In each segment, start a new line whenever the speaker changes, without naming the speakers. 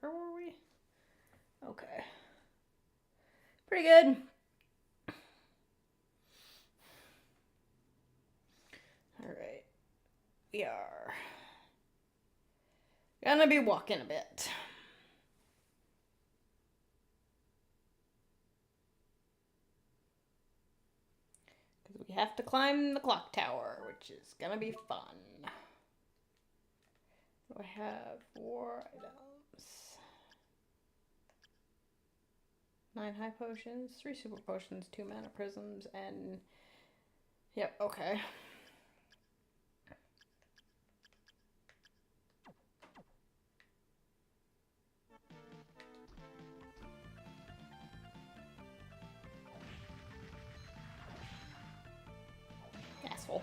Where were we? Okay. Pretty good. Alright. We are gonna be walking a bit. Because we have to climb the clock tower, which is gonna be fun. Do I have 4 items? 9 high potions, 3 super potions, 2 mana prisms, and... Yep, okay. Asshole.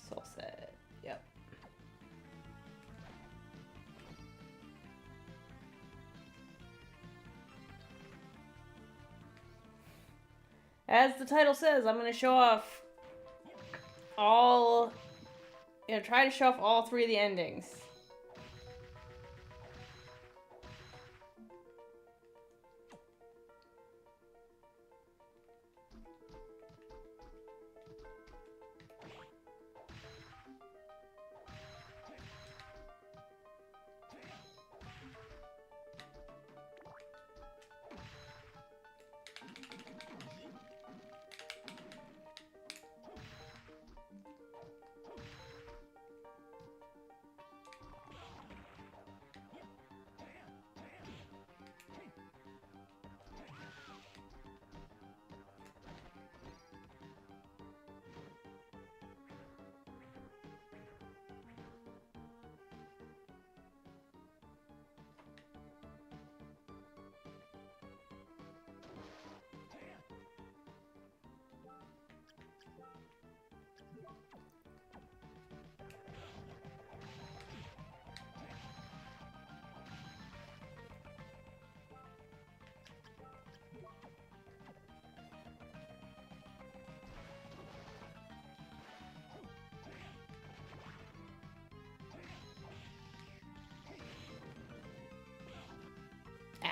Soul set. Yep. As the title says, I'm going to show off all... try to show off all 3 of the endings.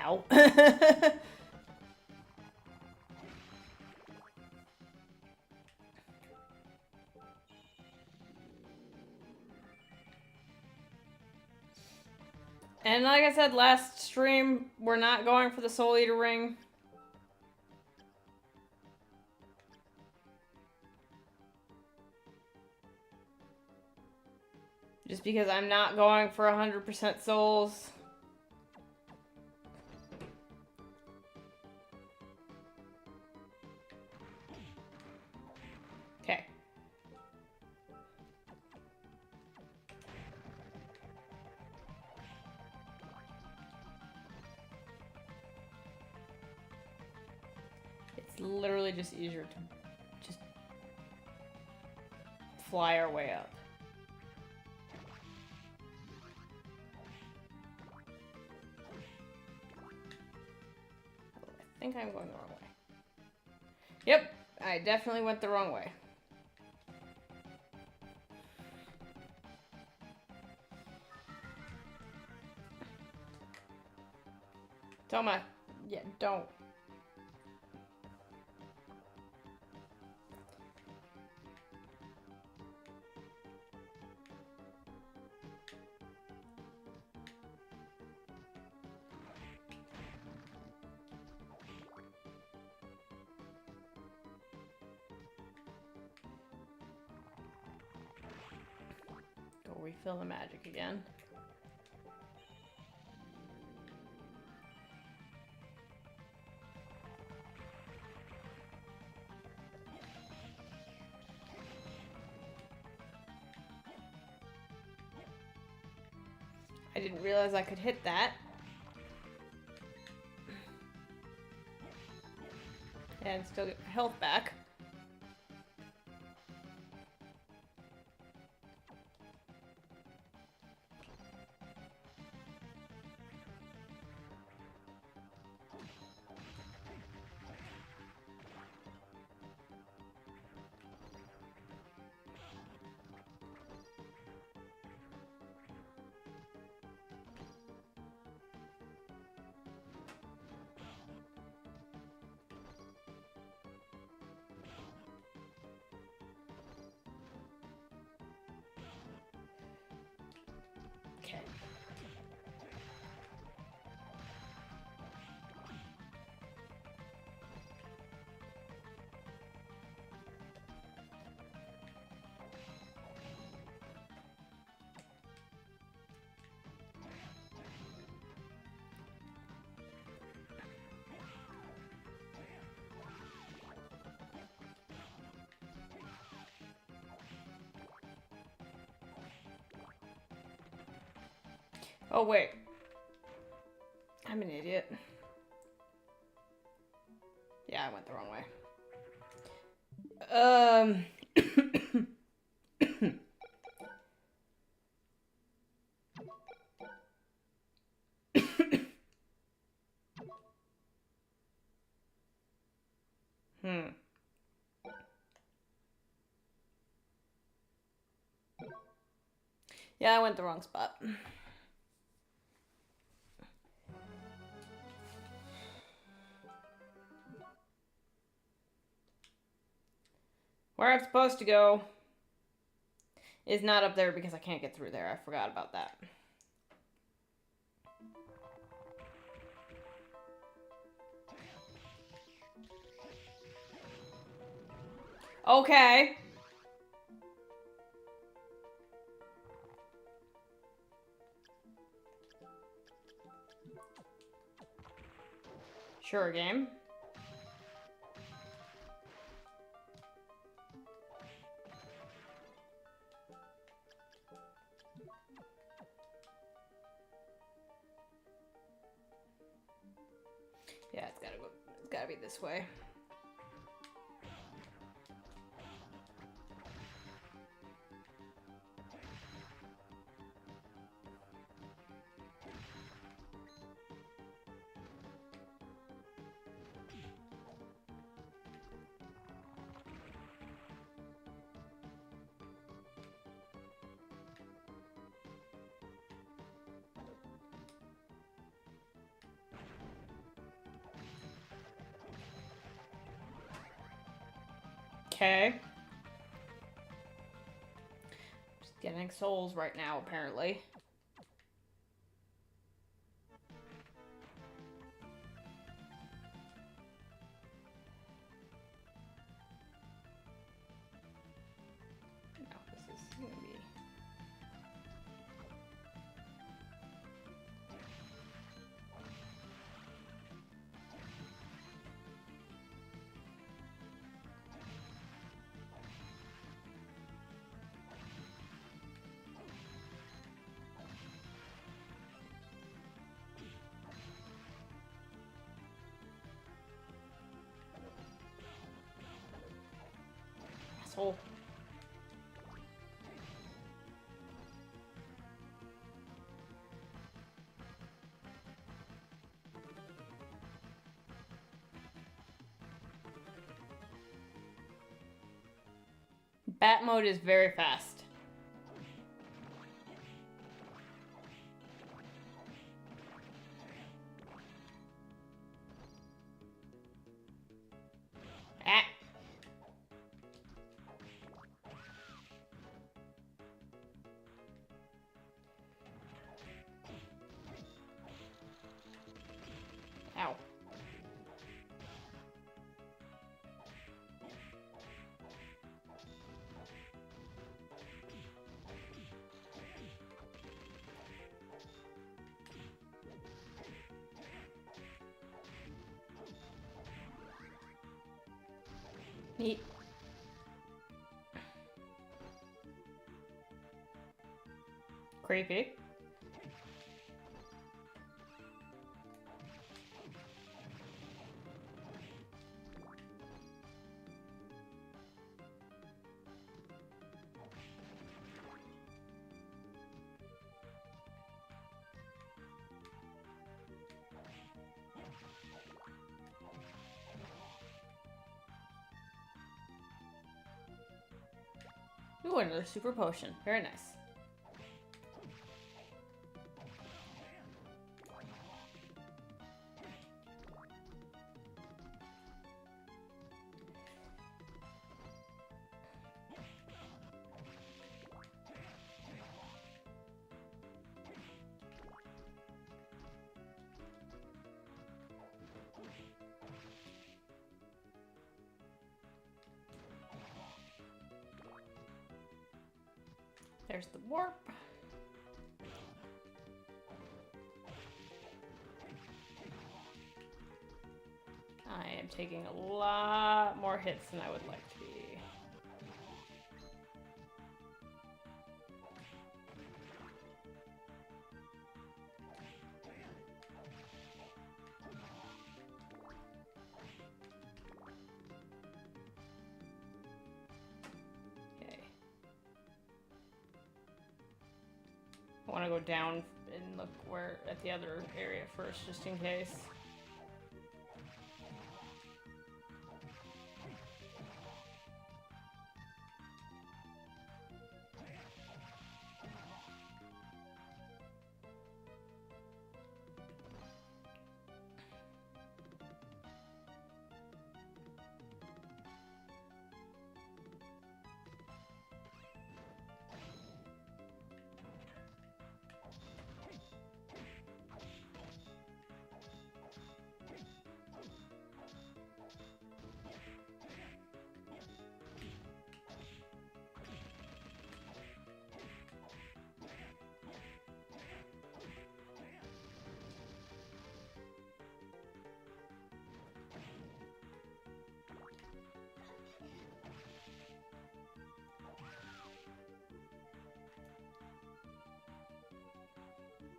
Ow. And like I said last stream, we're not going for the Soul Eater ring. Just because I'm not going for 100% souls. Okay. It's literally just easier to just fly our way up. I think I'm going the wrong way. Yep, I definitely went the wrong way. Toma, yeah, don't. Go refill the magic again. I didn't realize I could hit that. And still get my health back. Oh, wait. I'm an idiot. Yeah, I went the wrong way. Yeah, I went the wrong spot. Where I'm supposed to go is not up there because I can't get through there. I forgot about that. Okay. Sure, game. Yeah, it's gotta go. It's gotta be this way. Okay. Just getting souls right now, apparently. No, this is gonna be... Asshole. Bat mode is very fast. Ah. Ow. Neat. Creepy. Ooh, another super potion. Very nice. There's the warp. I am taking a lot more hits than I would like to be. want to go down and look where at the other area first, just in case.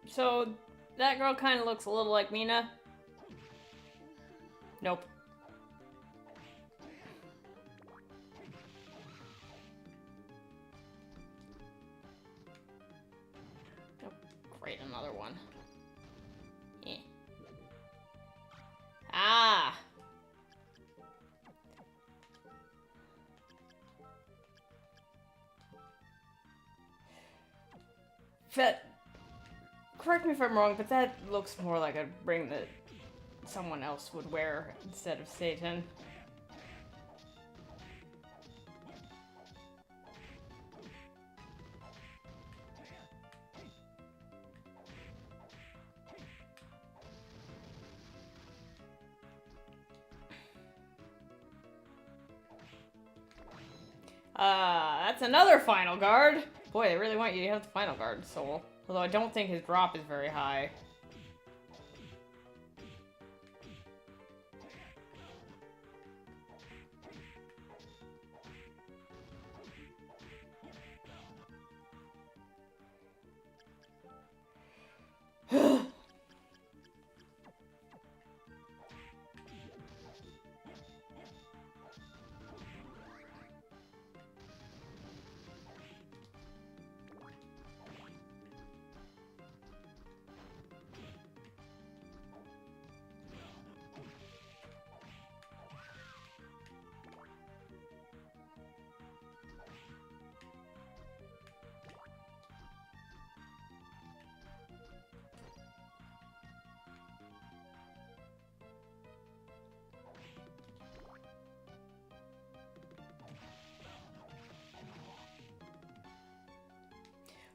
So, that girl kind of looks a little like Mina. Nope. Nope. Great, another one. Yeah. Ah! That... Correct me if I'm wrong, but that looks more like a ring that someone else would wear instead of Satan. That's another final guard. Boy, they really want you to have the final guard soul. Although I don't think his drop is very high.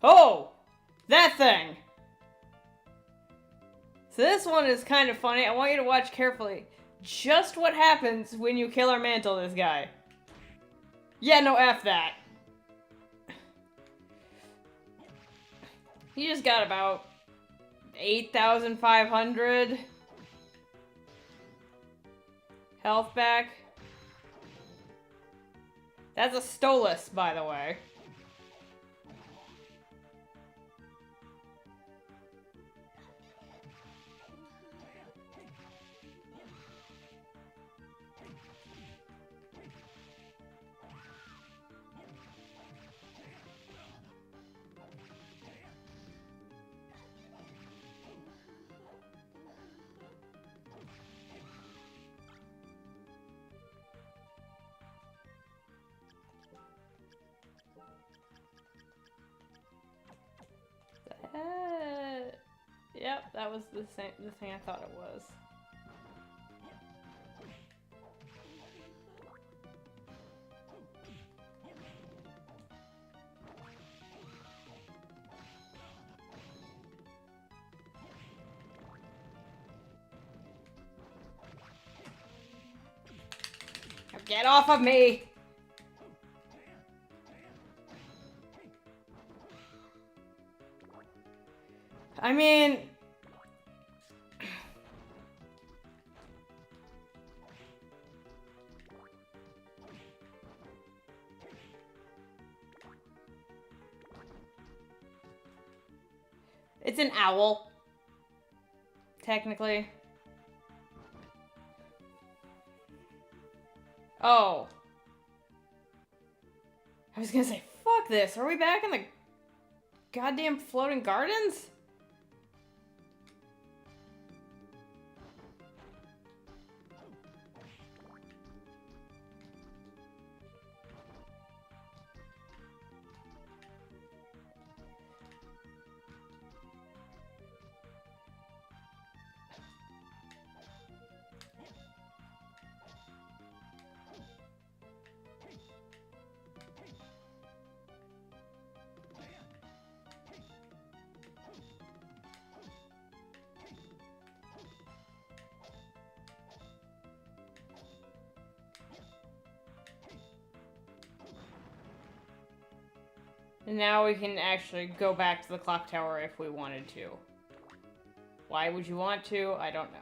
Oh! That thing! So this one is kind of funny. I want you to watch carefully. Just what happens when you kill or mantle this guy. Yeah, no, F that. He just got about 8,500 health back. That's a Stolas, by the way. Yep, that was the thing I thought it was. Now get off of me! I mean... It's an owl. Technically. Oh. I was gonna say, fuck this. Are we back in the... goddamn floating gardens? And now we can actually go back to the clock tower if we wanted to. Why would you want to? I don't know.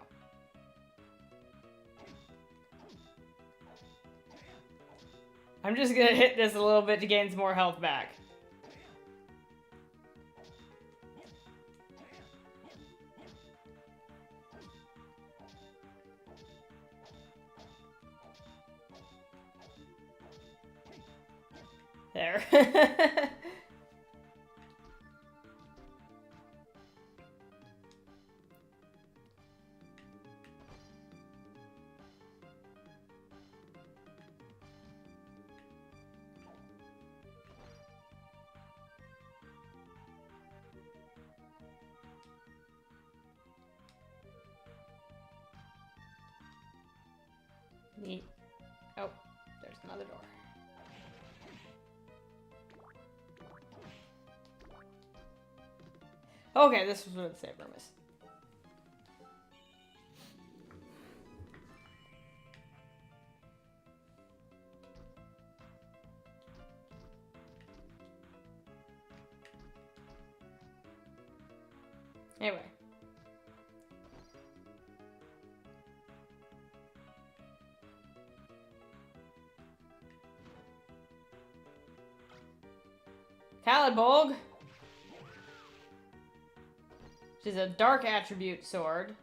I'm just gonna hit this a little bit to gain some more health back. There. Neat. Oh, there's another door. Okay, this was where the save room is. Anyway. Kalidbolg. Which is a dark attribute sword.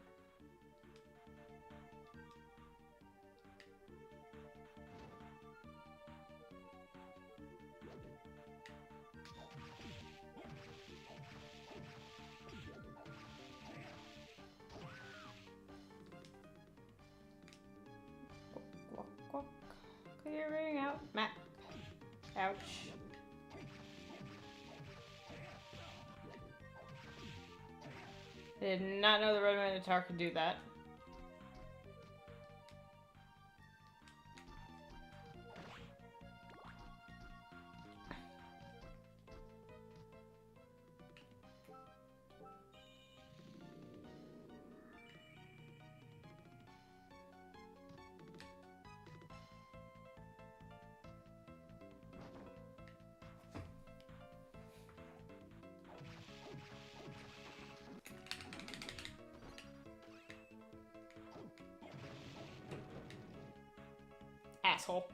Clearing out map. Ouch. I did not know the Red Minotaur could do that. Asshole.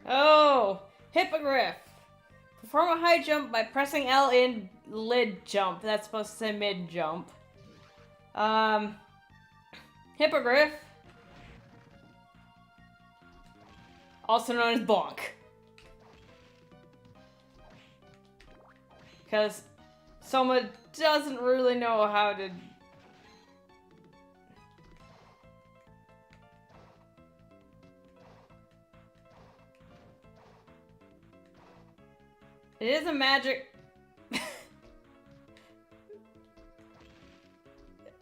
Oh, Hippogriff. Perform a high jump by pressing L in lid jump. That's supposed to say mid jump. Hippogriff. Also known as Bonk. Because Soma doesn't really know how to... It is a magic...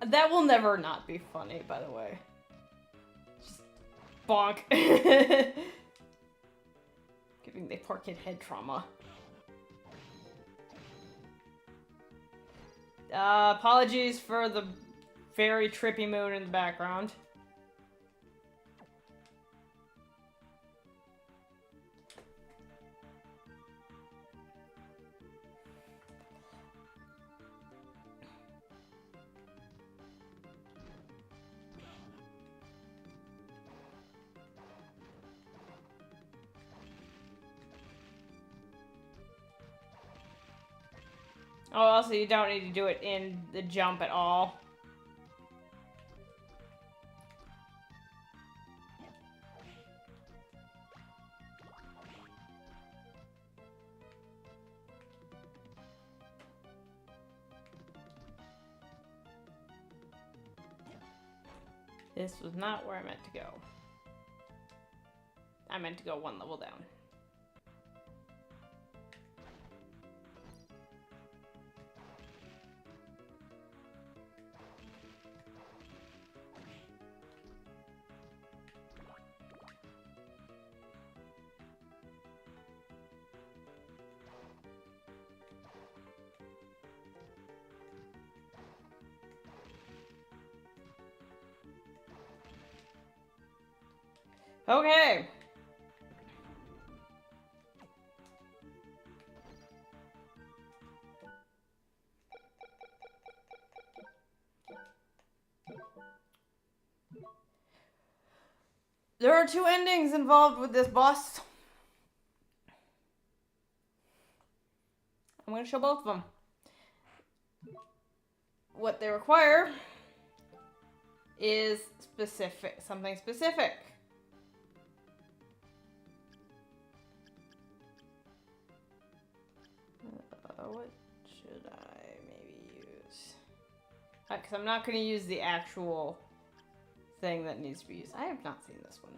That will never not be funny, by the way. Just bonk. Giving the poor kid head trauma. Apologies for the very trippy moon in the background. Oh, also, you don't need to do it in the jump at all. This was not where I meant to go. I meant to go one level down. Okay. There are 2 endings involved with this boss. I'm going to show both of them. What they require is something specific. What should I maybe use? Because I'm not going to use the actual thing that needs to be used. I have not seen this one.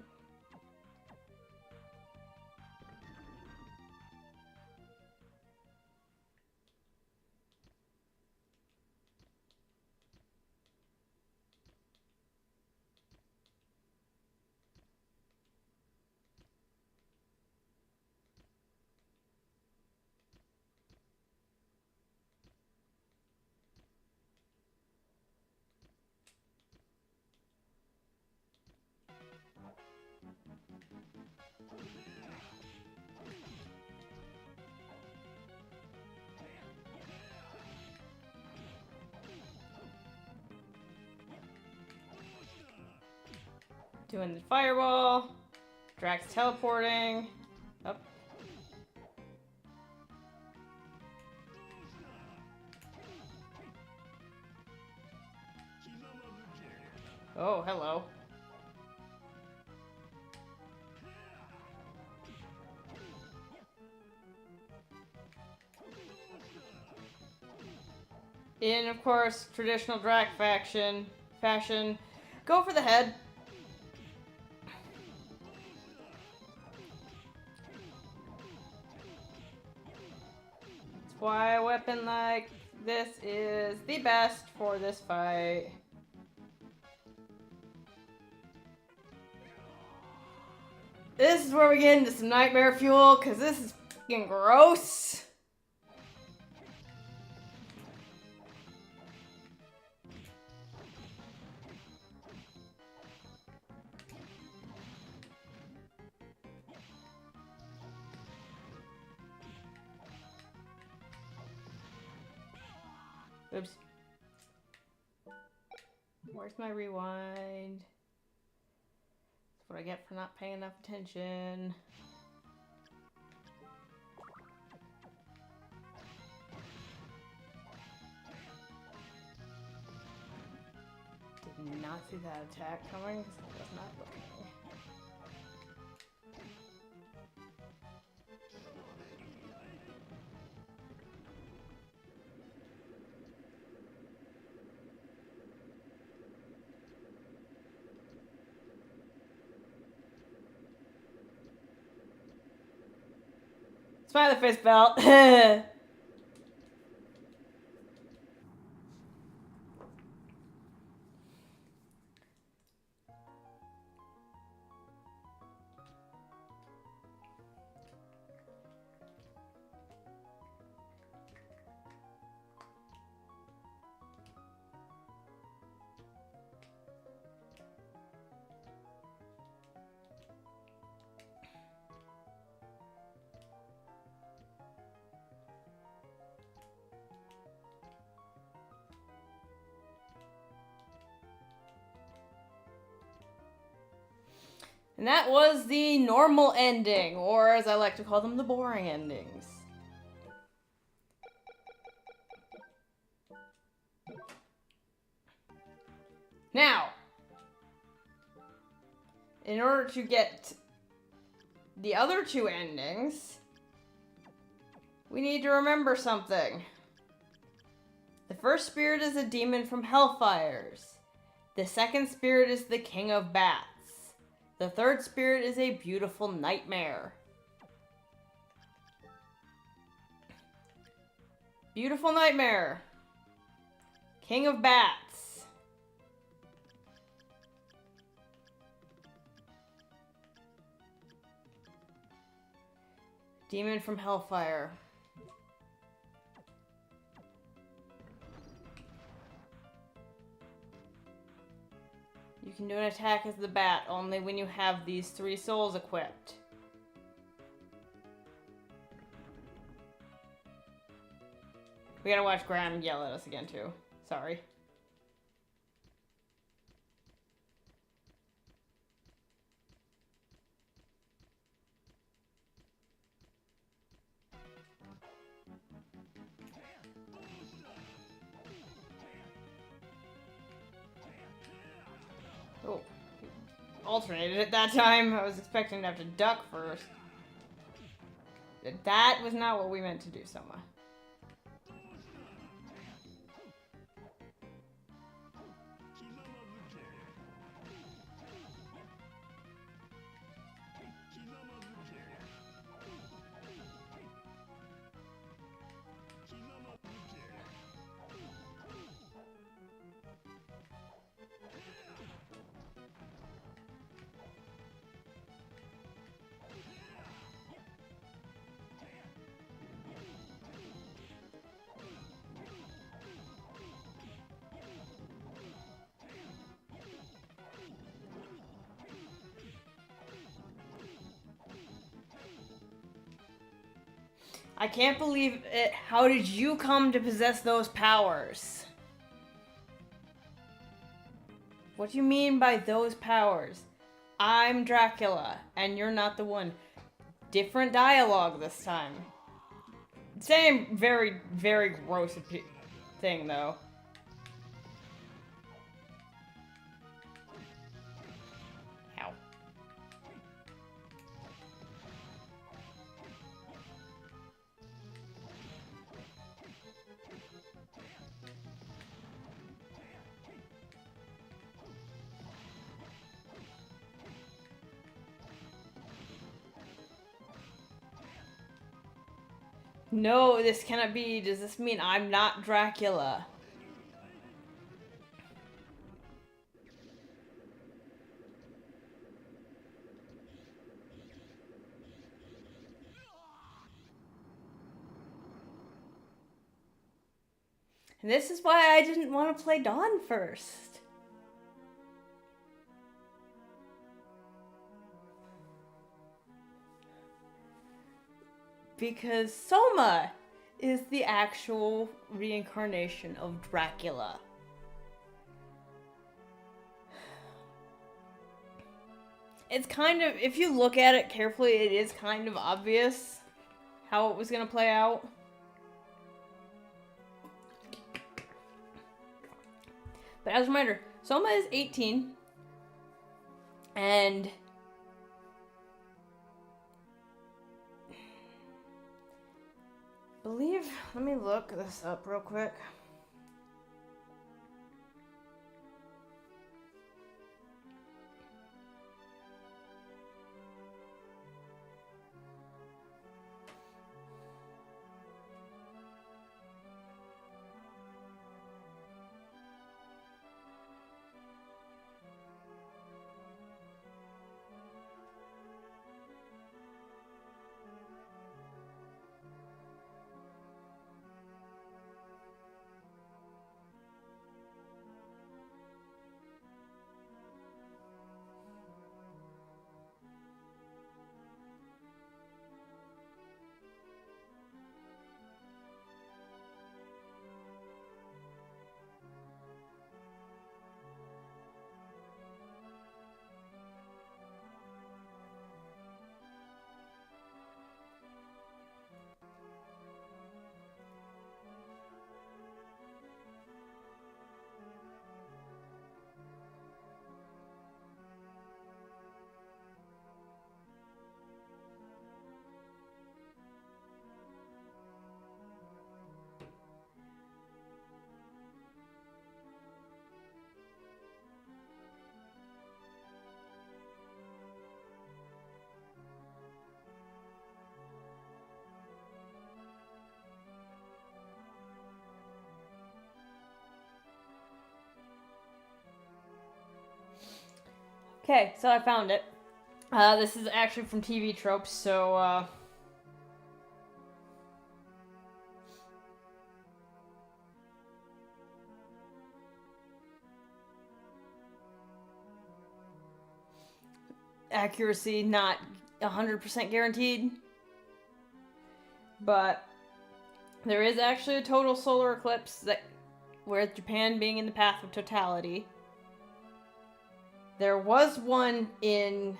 Doing the fireball. Drax teleporting. Up. Oh, hello. In, of course, traditional Drac fashion, go for the head. That's why a weapon like this is the best for this fight. This is where we get into some nightmare fuel, because this is fucking gross. Oops. Where's my rewind? That's what I get for not paying enough attention. Did not see that attack coming because I was not looking. Smiley face belt. And that was the normal ending, or as I like to call them, the boring endings. Now, in order to get the other two endings, we need to remember something. The first spirit is a demon from Hellfires. The second spirit is the king of bats. The third spirit is a beautiful nightmare. Beautiful nightmare. King of bats. Demon from Hellfire. You can do an attack as the bat only when you have these 3 souls equipped. We gotta watch Graham yell at us again too. Sorry. Oh, alternated it that time. I was expecting to have to duck first. That was not what we meant to do, Soma. I can't believe it. How did you come to possess those powers? What do you mean by those powers? I'm Dracula, and you're not the one. Different dialogue this time. Same very, very gross thing, though. Ow. No, this cannot be. Does this mean I'm not Dracula? And this is why I didn't want to play Dawn first. Because Soma is the actual reincarnation of Dracula. It's kind of, if you look at it carefully, it is kind of obvious how it was going to play out. But as a reminder, Soma is 18. And let me look this up real quick. Okay, so I found it. This is actually from TV Tropes, so, accuracy not 100% guaranteed. But there is actually a total solar eclipse that, with Japan being in the path of totality. There was one in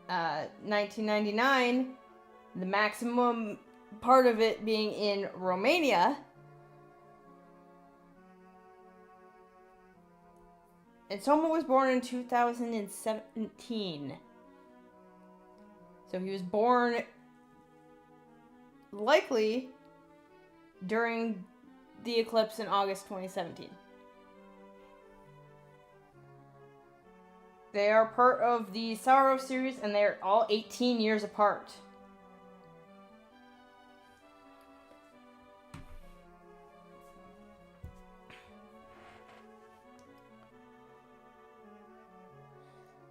1999, the maximum part of it being in Romania. And Soma was born in 2017. So he was born likely during the eclipse in August 2017. They are part of the Sorrow series, and they're all 18 years apart.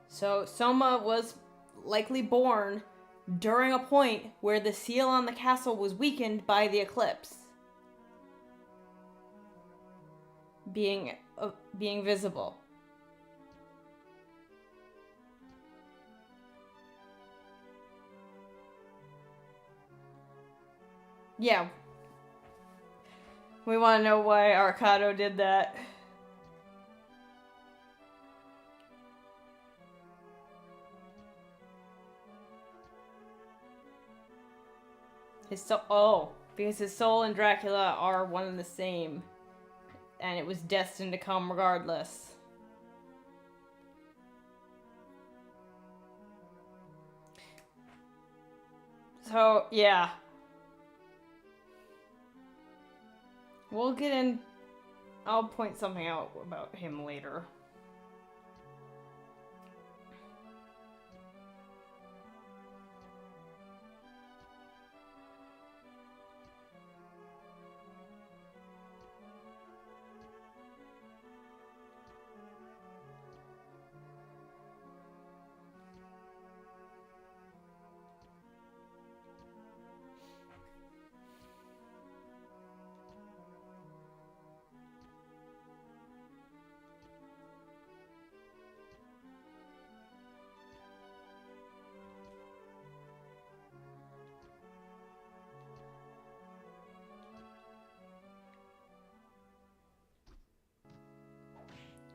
So Soma was likely born during a point where the seal on the castle was weakened by the eclipse being visible. Yeah. We want to know why Arcado did that. Because his soul and Dracula are one and the same. And it was destined to come regardless. So, yeah. We'll get in... I'll point something out about him later.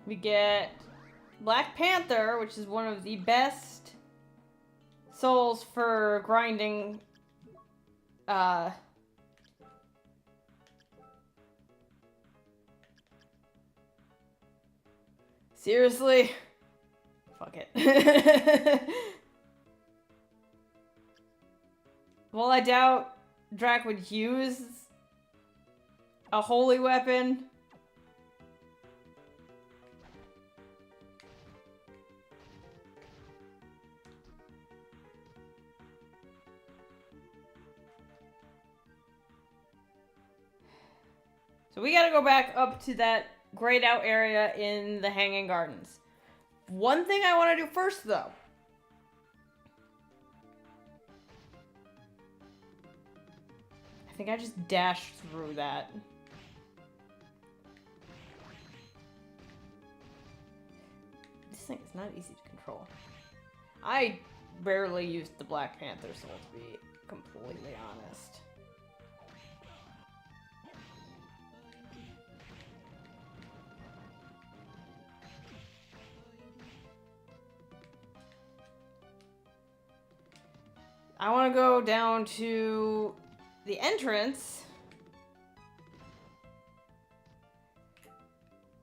We get Black Panther, which is one of the best souls for grinding. Seriously? Fuck it. Well, I doubt Drac would use a holy weapon. So we gotta go back up to that grayed out area in the Hanging Gardens. One thing I want to do first, though. I think I just dashed through that. This thing is not easy to control. I rarely used the Black Panther soul, to be completely honest. I want to go down to the entrance.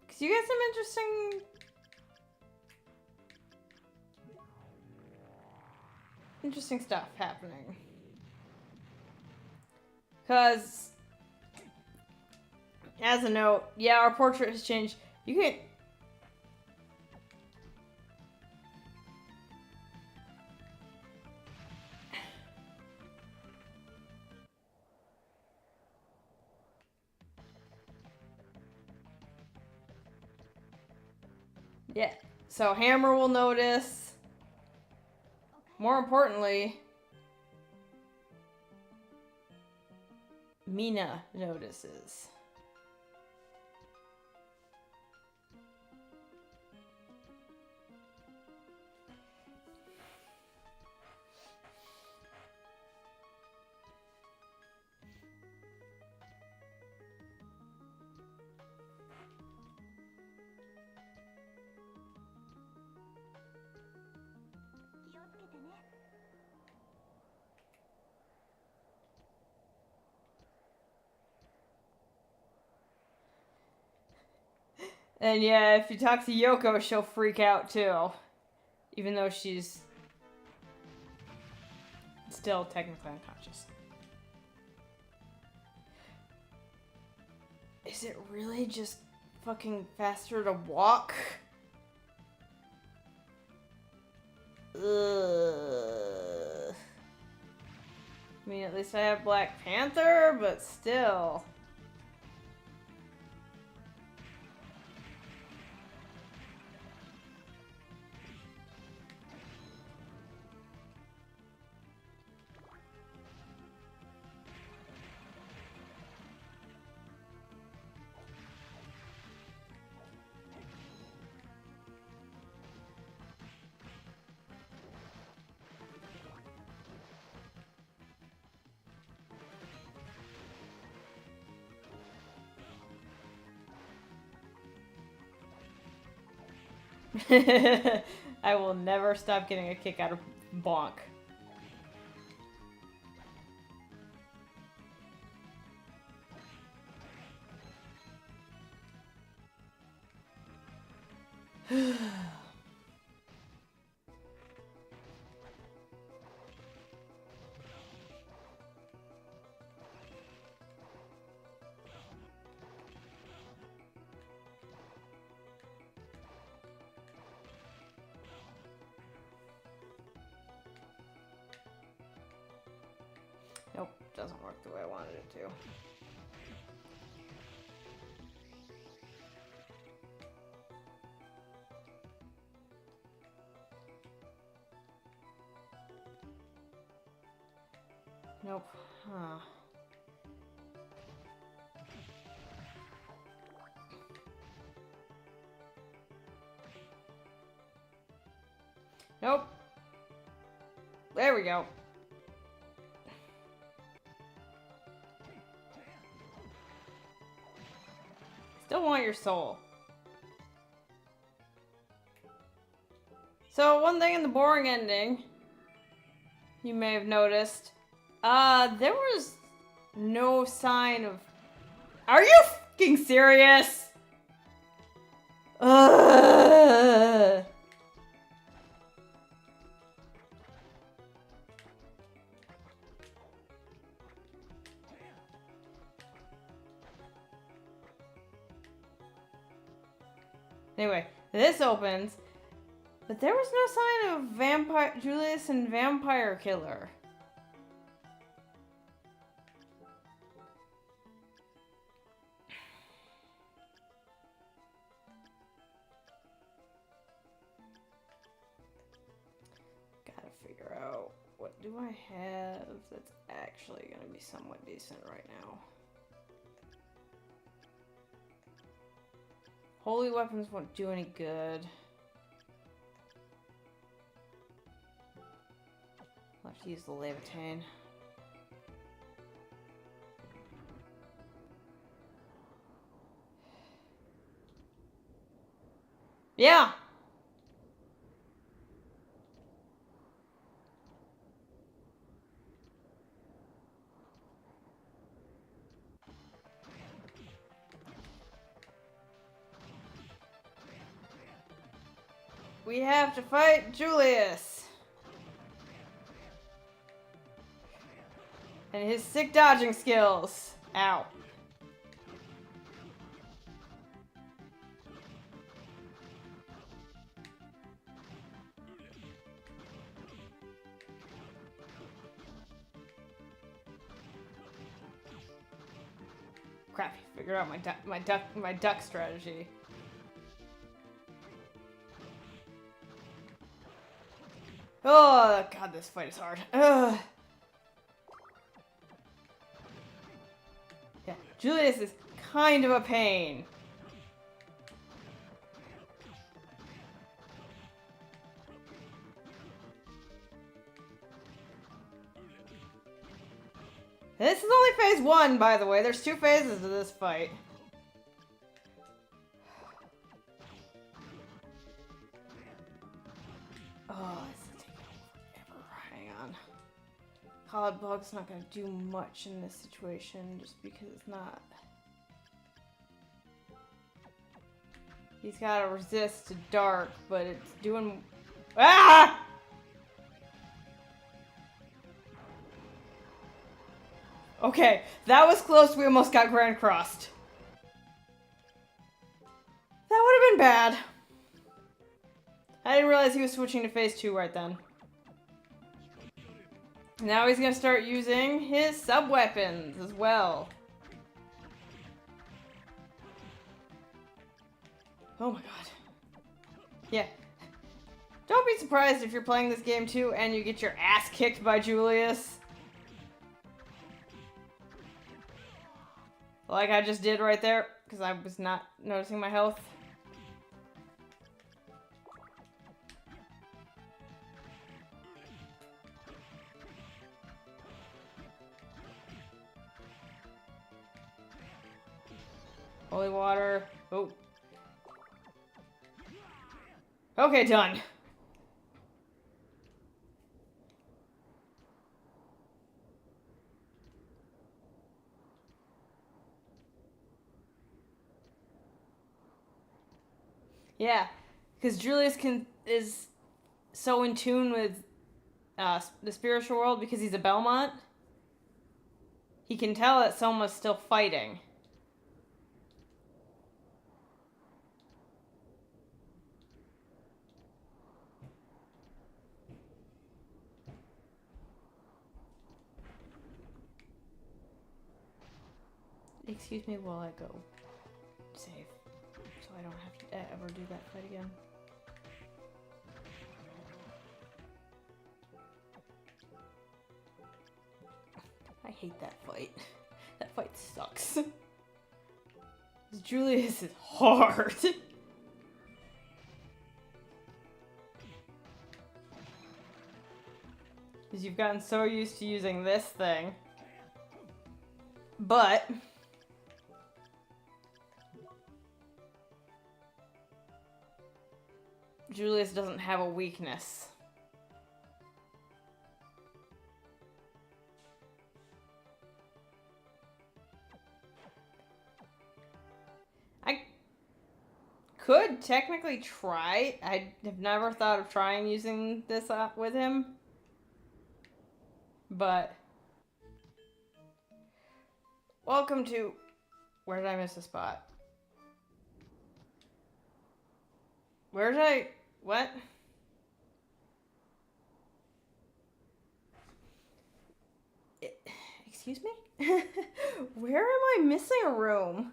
Because you get some interesting stuff happening. Because, as a note, yeah, our portrait has changed. You can... Yeah. So Hammer will notice. More importantly, Mina notices. And yeah, if you talk to Yoko, she'll freak out too. Even though she's still technically unconscious. Is it really just fucking faster to walk? Ugh. I mean, at least I have Black Panther, but still. I will never stop getting a kick out of Bonk. Nope, doesn't work the way I wanted it to. Nope. Huh. Nope. There we go. Still want your soul. So one thing in the boring ending, you may have noticed, there was no sign of... Are you fucking serious? Ugh. Anyway, this opens, but there was no sign of Vampire Julius and Vampire Killer. Gotta figure out, what do I have that's actually gonna be somewhat decent right now? Holy weapons won't do any good. I'll have to use the Levitain. Yeah! We have to fight Julius! And his sick dodging skills. Ow. Crap, figure out my duck strategy. Oh, God, this fight is hard. Ugh. Yeah, Julius is kind of a pain. This is only phase 1, by the way. There's 2 phases to this fight. Oh, this is taking forever. Hang on. Cloud Bug's not gonna do much in this situation just because it's not. He's gotta resist to dark, but it's doing. Ah! Okay, that was close. We almost got Grand Crossed. That would have been bad. I didn't realize he was switching to phase 2 right then. Now he's gonna start using his sub-weapons as well. Oh my god. Yeah. Don't be surprised if you're playing this game too and you get your ass kicked by Julius. Like I just did right there, because I was not noticing my health. Holy water. Oh. Okay, done. Yeah, because Julius is so in tune with the spiritual world because he's a Belmont. He can tell that Soma's still fighting. Excuse me while I go save, so I don't have to ever do that fight again. I hate that fight. That fight sucks. Julius is hard. Because you've gotten so used to using this thing. But Julius doesn't have a weakness. I could technically try. I have never thought of trying using this with him. But welcome to... Where did I miss a spot? Where did I... What? Excuse me? Where am I missing a room?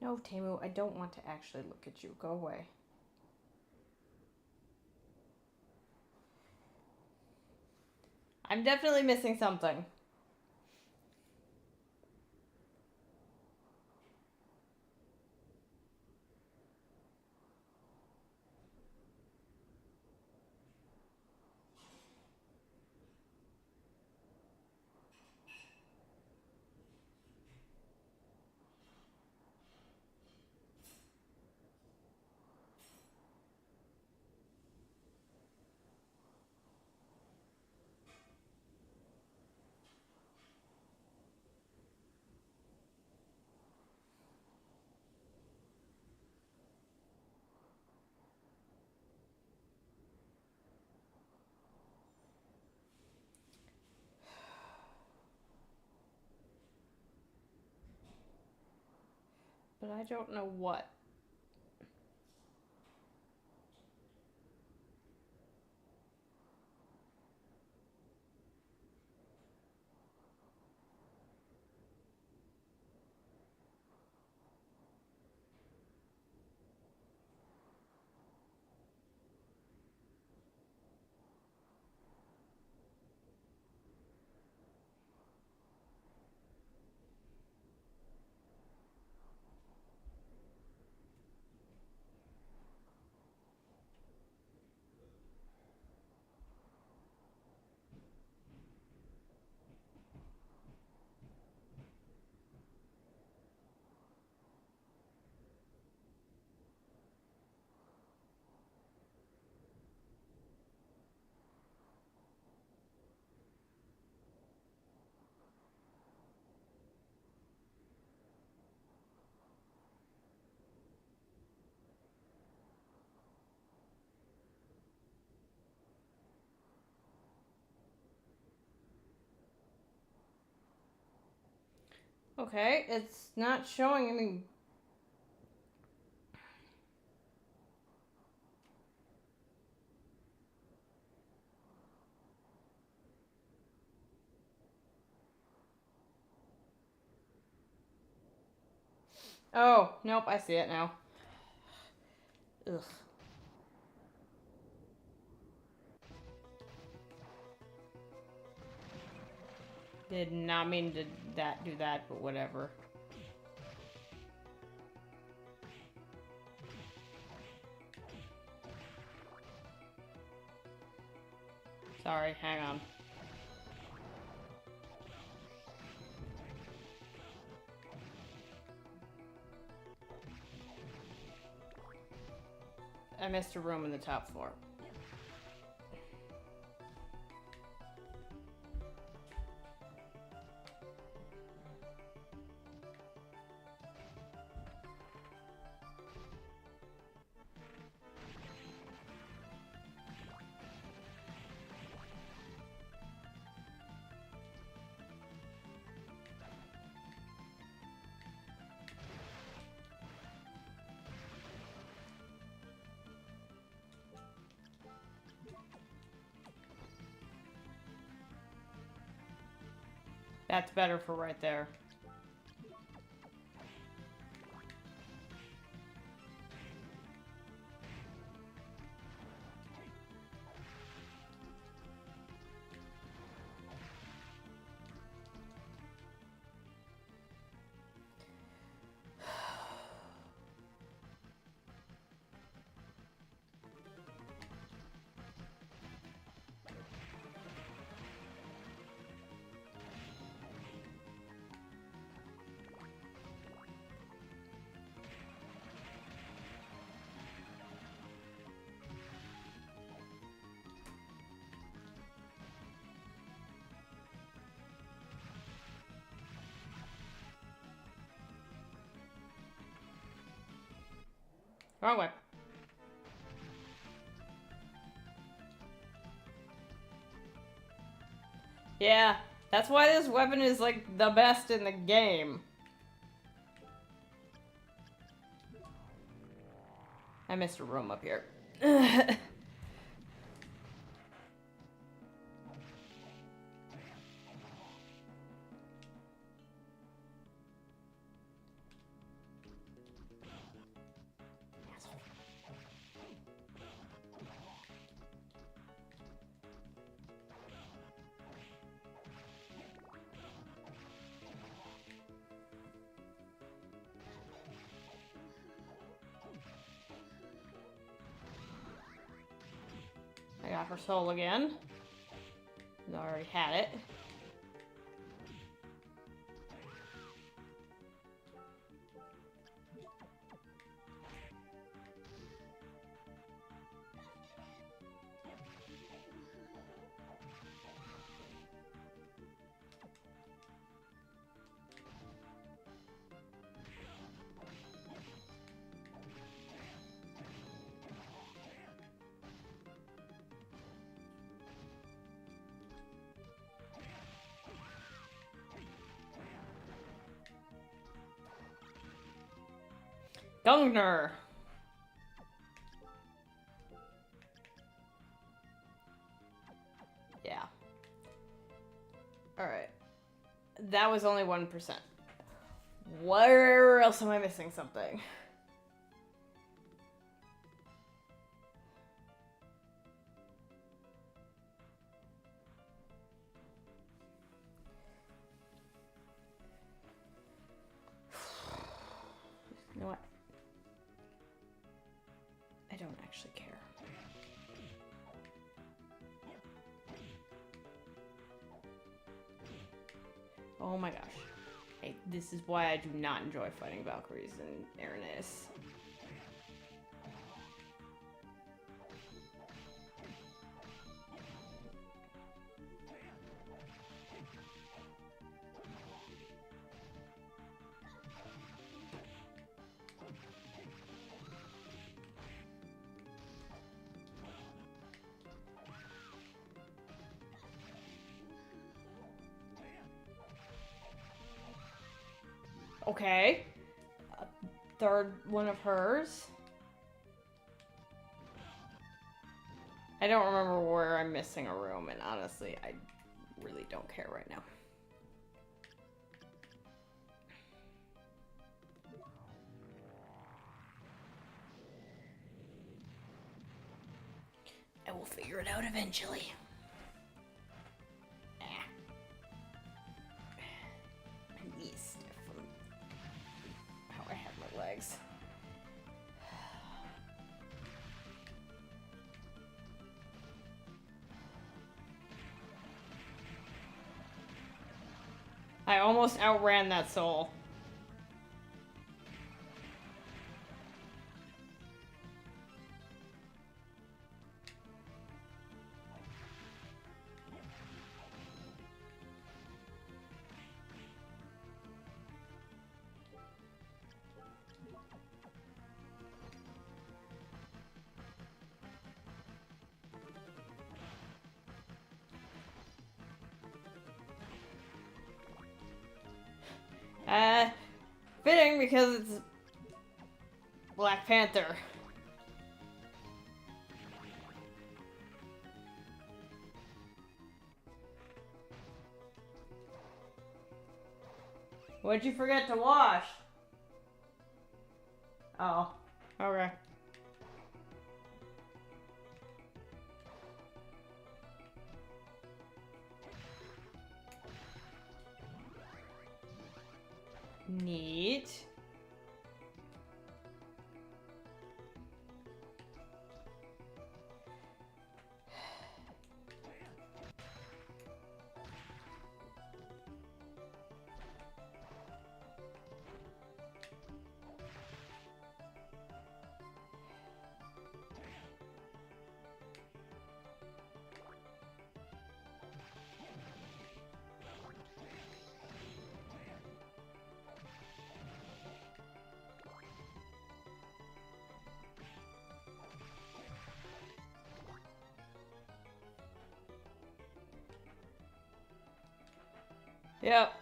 No, Tamu, I don't want to actually look at you. Go away. I'm definitely missing something. But I don't know what. Okay, it's not showing any. Oh, nope, I see it now. Ugh. Did not mean to do that, but whatever. Sorry, hang on. I missed a room in the top floor. That's better for right there. Wrong way. Yeah, that's why this weapon is like the best in the game. I missed a room up here. I got her soul again. I already had it. Gungnir. Yeah. Alright. That was only 1%. Where else am I missing something? You know what? I don't actually care. Oh my gosh. Hey, this is why I do not enjoy fighting Valkyries and Aranus. Okay. A third one of hers. I don't remember where I'm missing a room, and honestly, I really don't care right now. I will figure it out eventually. My knees stiff from how I have my legs. I almost outran that soul. Fitting because it's Black Panther. What'd you forget to wash? Oh, okay. Neat. Yep.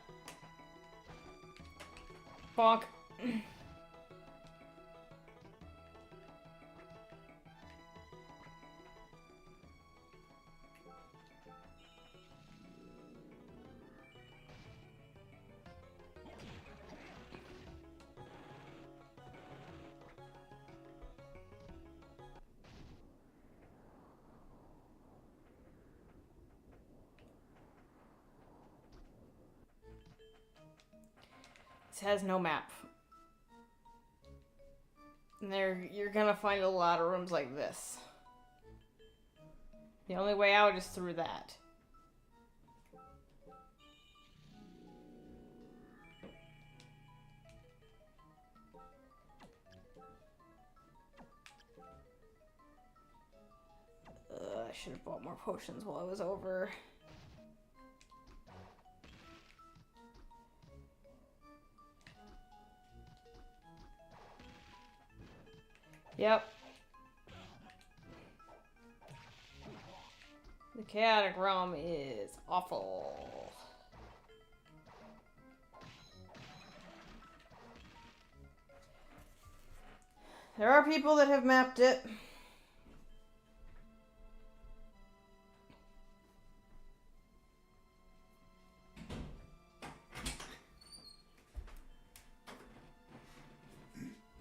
Bonk. This has no map. And you're gonna find a lot of rooms like this. The only way out is through that. I should have bought more potions while I was over. Yep. The chaotic realm is awful. There are people that have mapped it.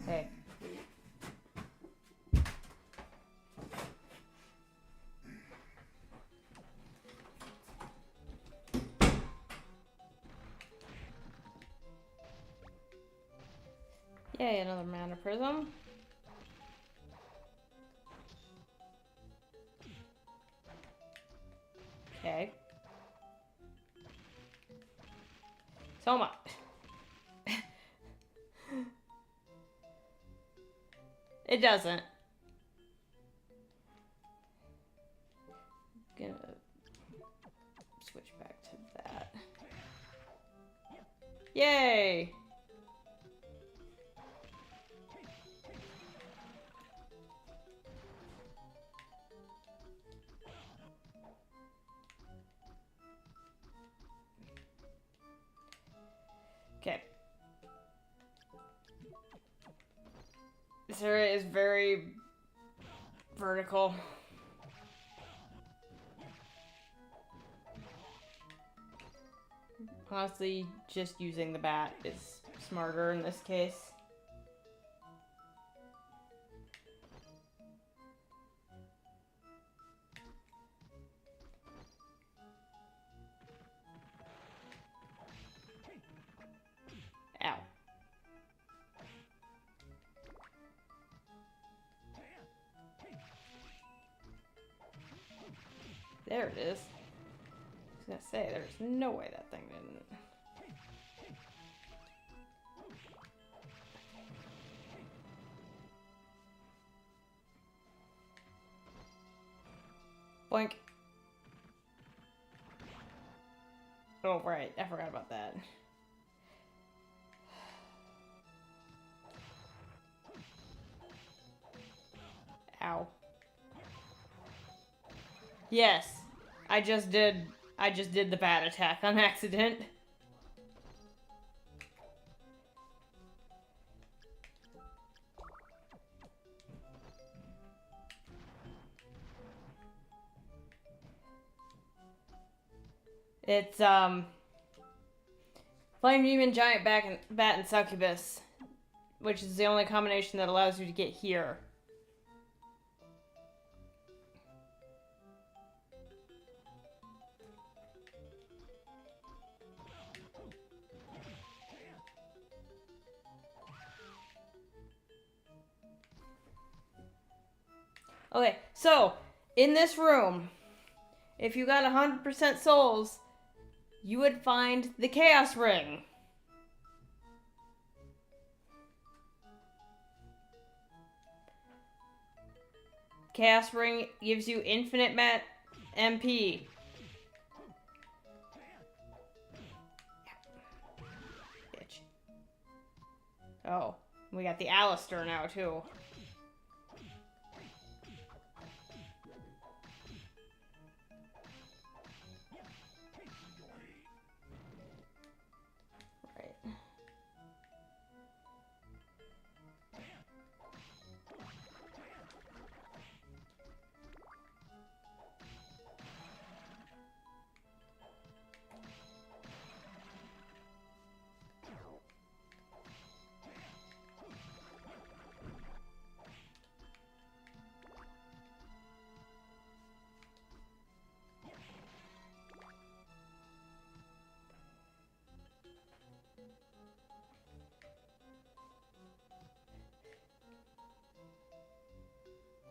Hey. Yay, another mana prism. Okay. Soma. It doesn't. Gonna switch back to that. Yay! Okay. This area is very vertical. Honestly, just using the bat is smarter in this case. Ow. There it is. I was gonna say, there's no way that thing didn't. Boink. Oh, right. I forgot about that. Ow. Yes. I just did the bat attack on accident. It's, Flame Demon, Giant Bat, and Succubus, which is the only combination that allows you to get here. Okay, so, in this room, if you got 100% souls, you would find the Chaos Ring. Chaos Ring gives you infinite MP. Bitch. Oh, we got the Alistair now, too.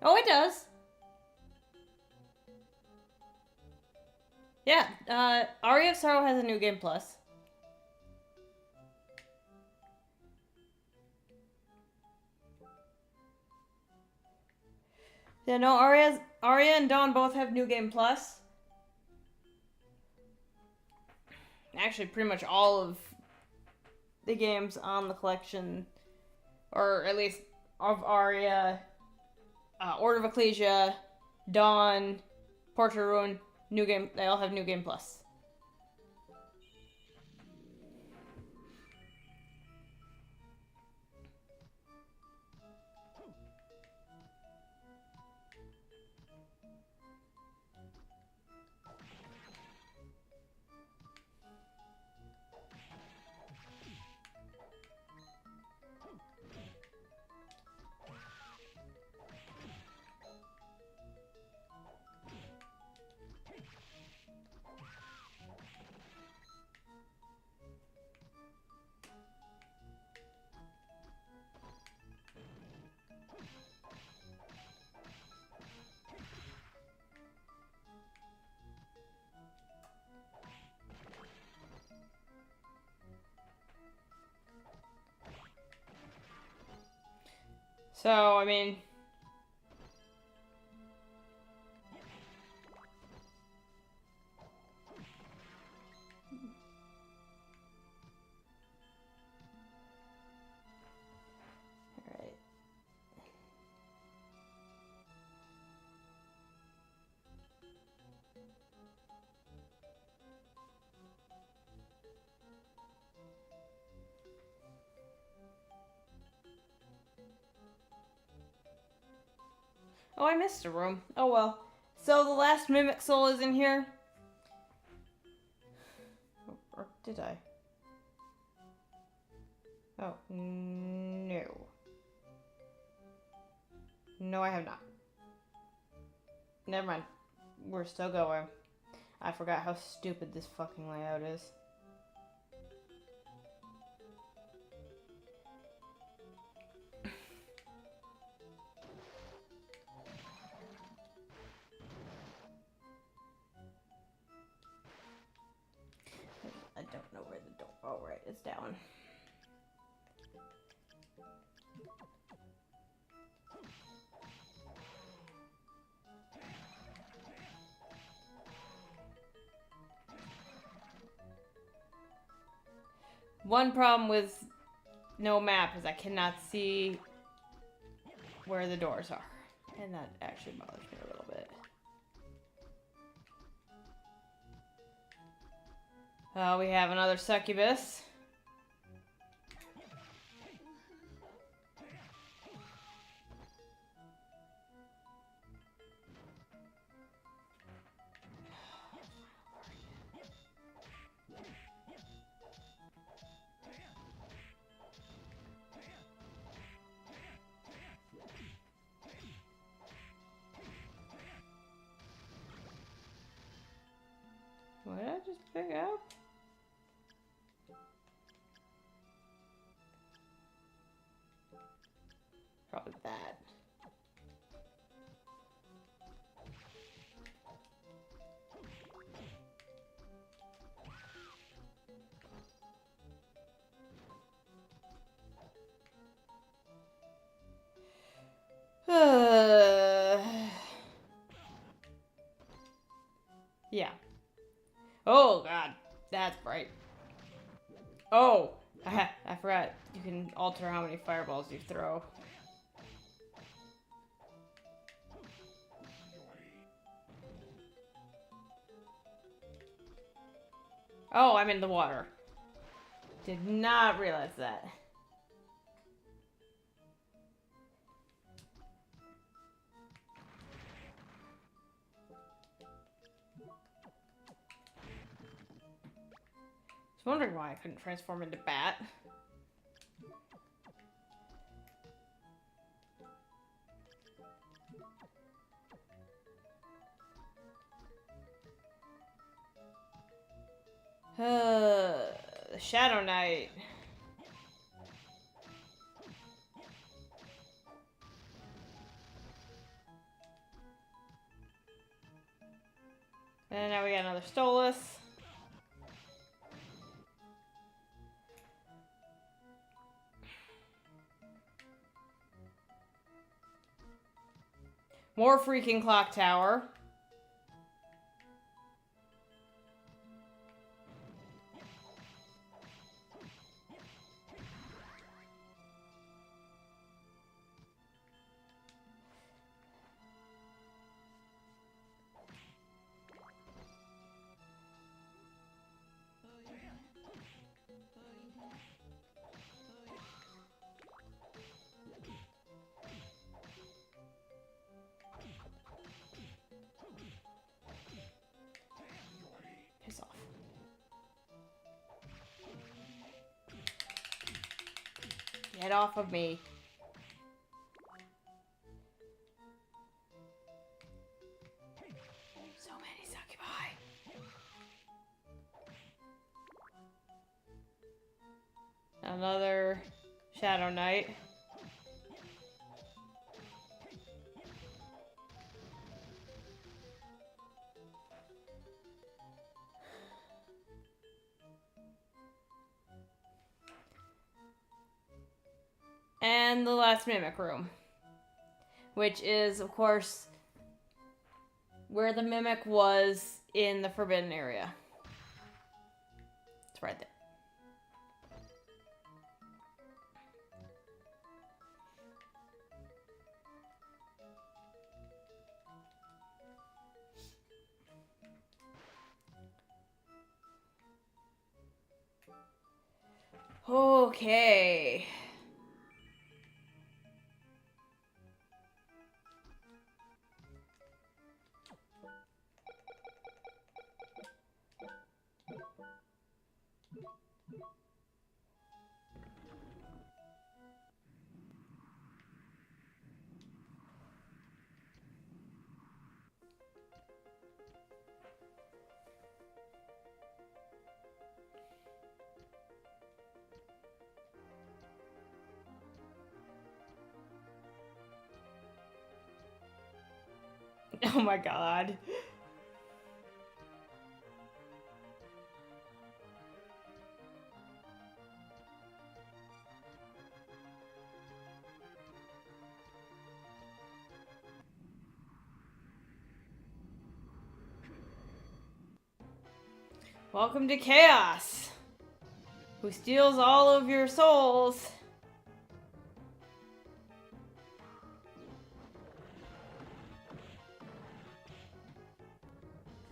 Oh, it does. Yeah, Aria of Sorrow has a New Game Plus. Yeah, no, Aria and Dawn both have New Game Plus. Actually, pretty much all of the games on the collection, or at least of Aria, Order of Ecclesia, Dawn, Portrait of Ruin, New Game, they all have New Game Plus. So, I mean, alright. Oh, I missed a room. Oh well. So the last Mimic Soul is in here. Or did I? Oh, no. No, I have not. Never mind. We're still going. I forgot how stupid this fucking layout is. I don't know where the door... Oh, right. It's down. One problem with no map is I cannot see where the doors are. And that actually bothers me a little bit. We have another succubus. What did I just pick up? Probably that. Yeah. Oh god, that's bright. Oh, I forgot. You can alter how many fireballs you throw. Oh, I'm in the water. Did not realize that. I was wondering why I couldn't transform into bat. The Shadow Knight. And now we got another Stolas. More freaking clock tower. Piss off. Get off of me. So many succubi. Another Shadow Knight. And the last Mimic Room. Which is, of course, where the Mimic was in the Forbidden Area. It's right there. Okay. Oh my god. Welcome to Chaos, who steals all of your souls.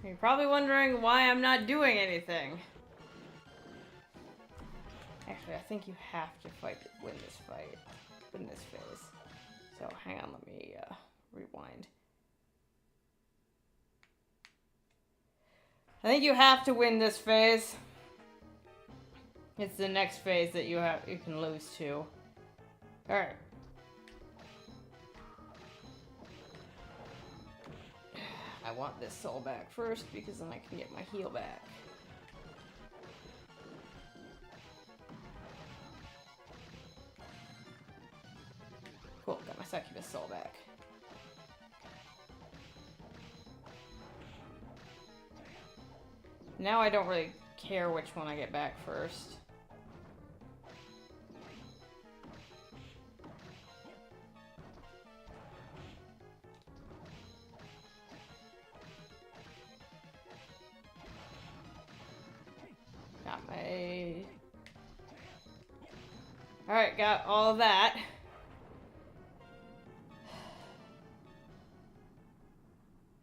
You're probably wondering why I'm not doing anything. Actually, I think you have to win this phase. So hang on, let me rewind. I think you have to win this phase. It's the next phase that you can lose to. Alright. I want this soul back first because then I can get my heal back. Cool, got my succubus soul back. Now I don't really care which one I get back first. Got my... Alright, got all of that.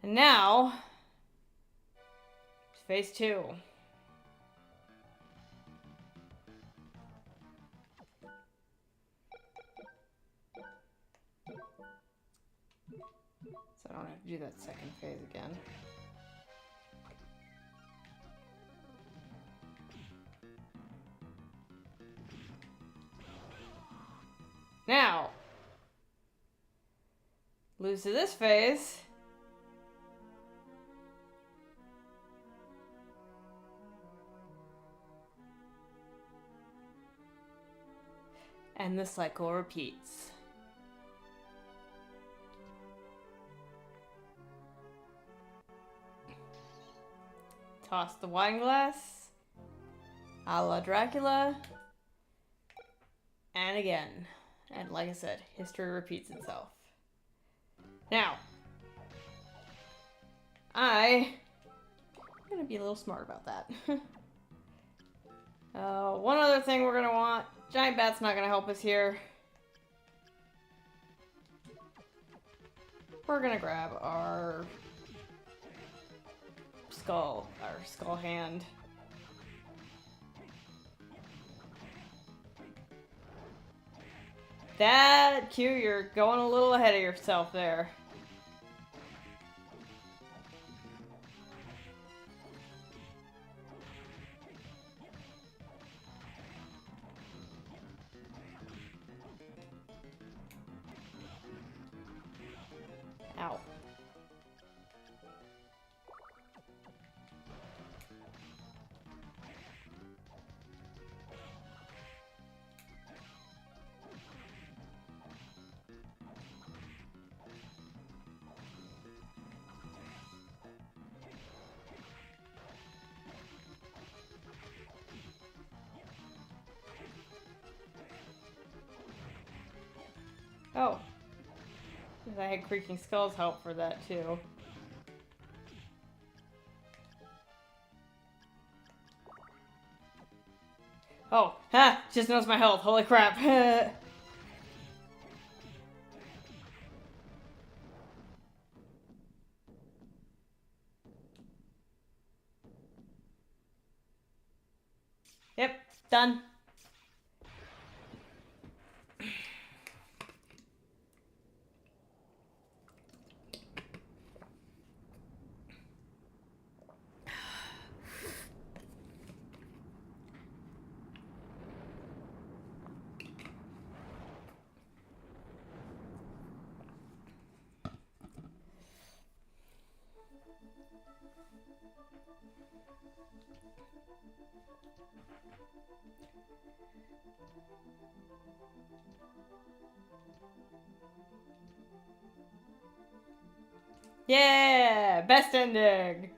And now... phase 2. So I don't have to do that second phase again. Now, lose to this phase. And the cycle repeats. Toss the wine glass. A la Dracula. And again. And like I said, history repeats itself. Now, I'm gonna be a little smart about that. One other thing we're gonna want. Giant Bat's not gonna help us here. We're gonna grab our skull hand. That Q, you're going a little ahead of yourself there. Ow. Oh. I had Creaking Skulls help for that too. Oh, ha! Just knows my health. Holy crap. Yep, done. Yeah! Best ending!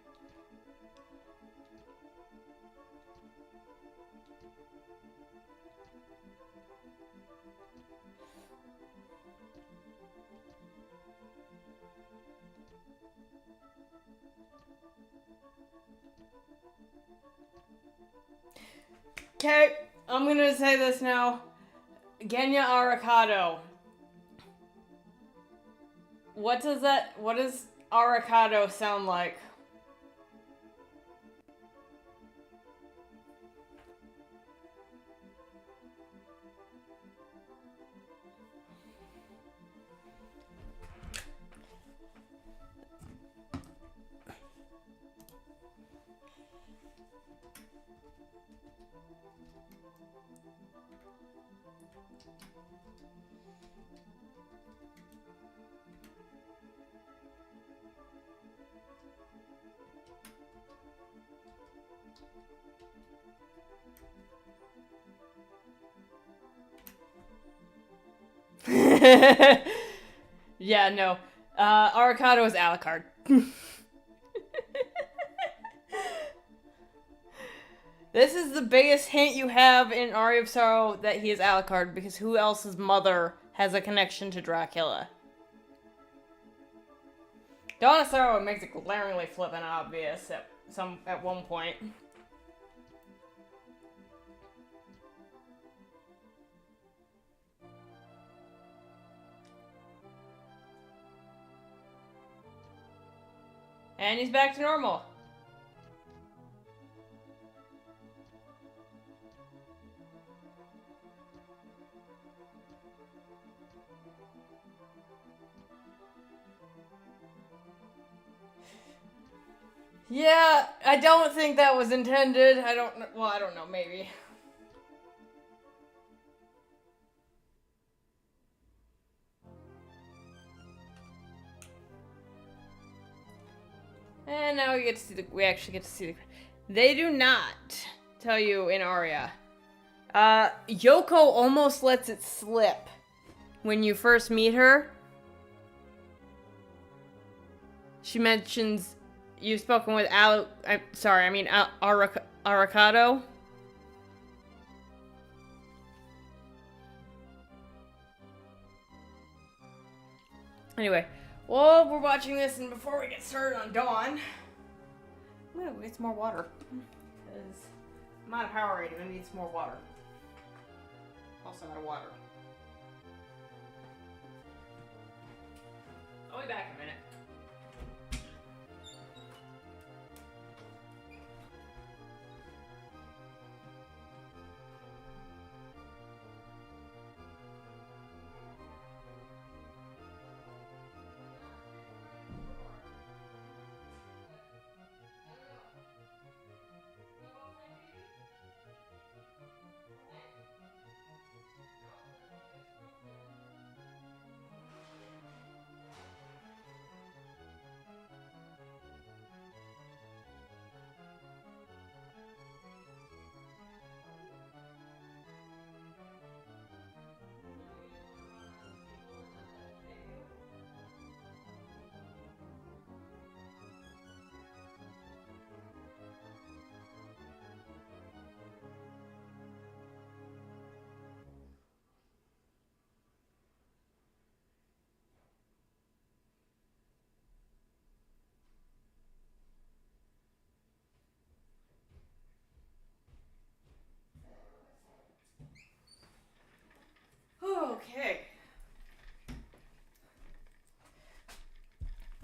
Okay, I'm gonna say this now. Genya Arikado. What does Arikado sound like? Yeah, no. Arikado is Alucard. This is the biggest hint you have in Aria of Sorrow that he is Alucard, because who else's mother has a connection to Dracula? Dawn of Sorrow makes it glaringly flippin' obvious at one point. And he's back to normal. Yeah, I don't think that was intended. I don't know, maybe. And now we actually get to see the... They do not tell you in Aria. Yoko almost lets it slip when you first meet her. She mentions you've spoken with Arikado. Anyway, well, we're watching this, and before we get started on Dawn, I'm gonna get some more water. Because I'm out of Powerade and I need some more water. Also out of water. I'll be back in a minute. Okay.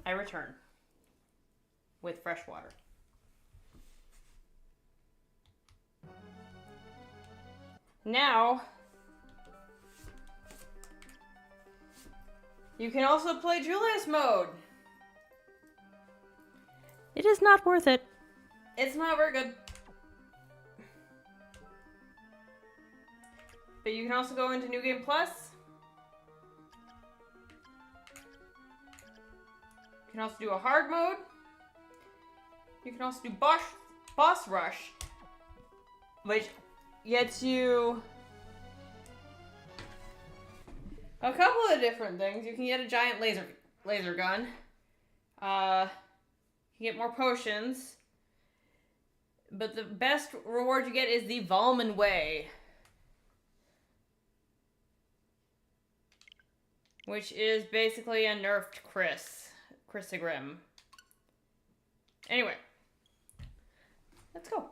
I return with fresh water. Now, you can also play Julius mode.
It is not worth it.
It's not very good. But you can also go into New Game Plus. You can also do a hard mode. You can also do boss rush, which gets you a couple of different things. You can get a giant laser gun. You get more potions. But the best reward you get is the Valman Way. Which is basically a nerfed Chrysogrim. Anyway. Let's go.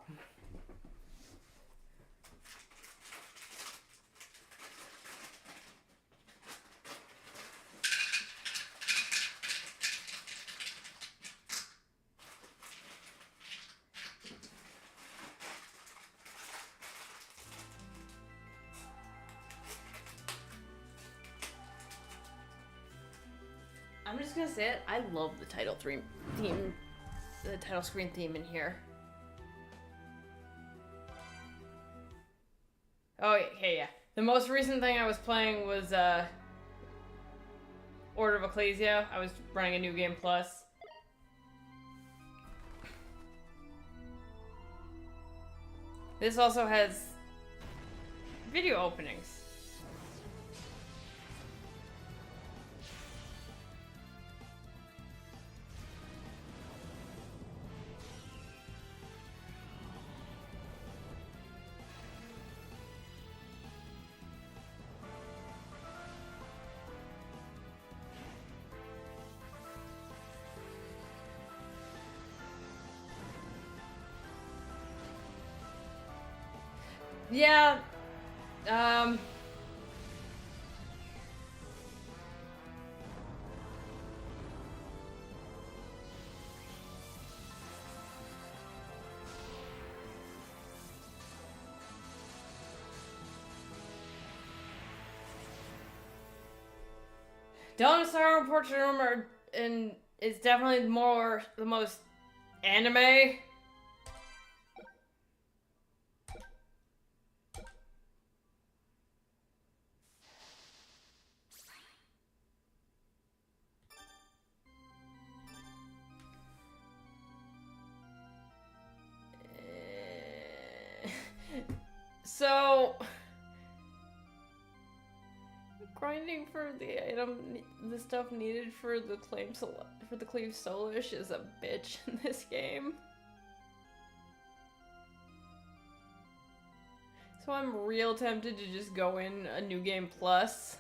I'm just gonna say it. I love the title screen theme in here. Oh yeah. The most recent thing I was playing was Order of Ecclesia. I was running a New Game Plus. This also has video openings. Yeah, Dawn of Sorrow and Portrait of Room is definitely the most anime. So, grinding for the stuff needed for the Cleave Soulish is a bitch in this game. So I'm real tempted to just go in a New Game Plus.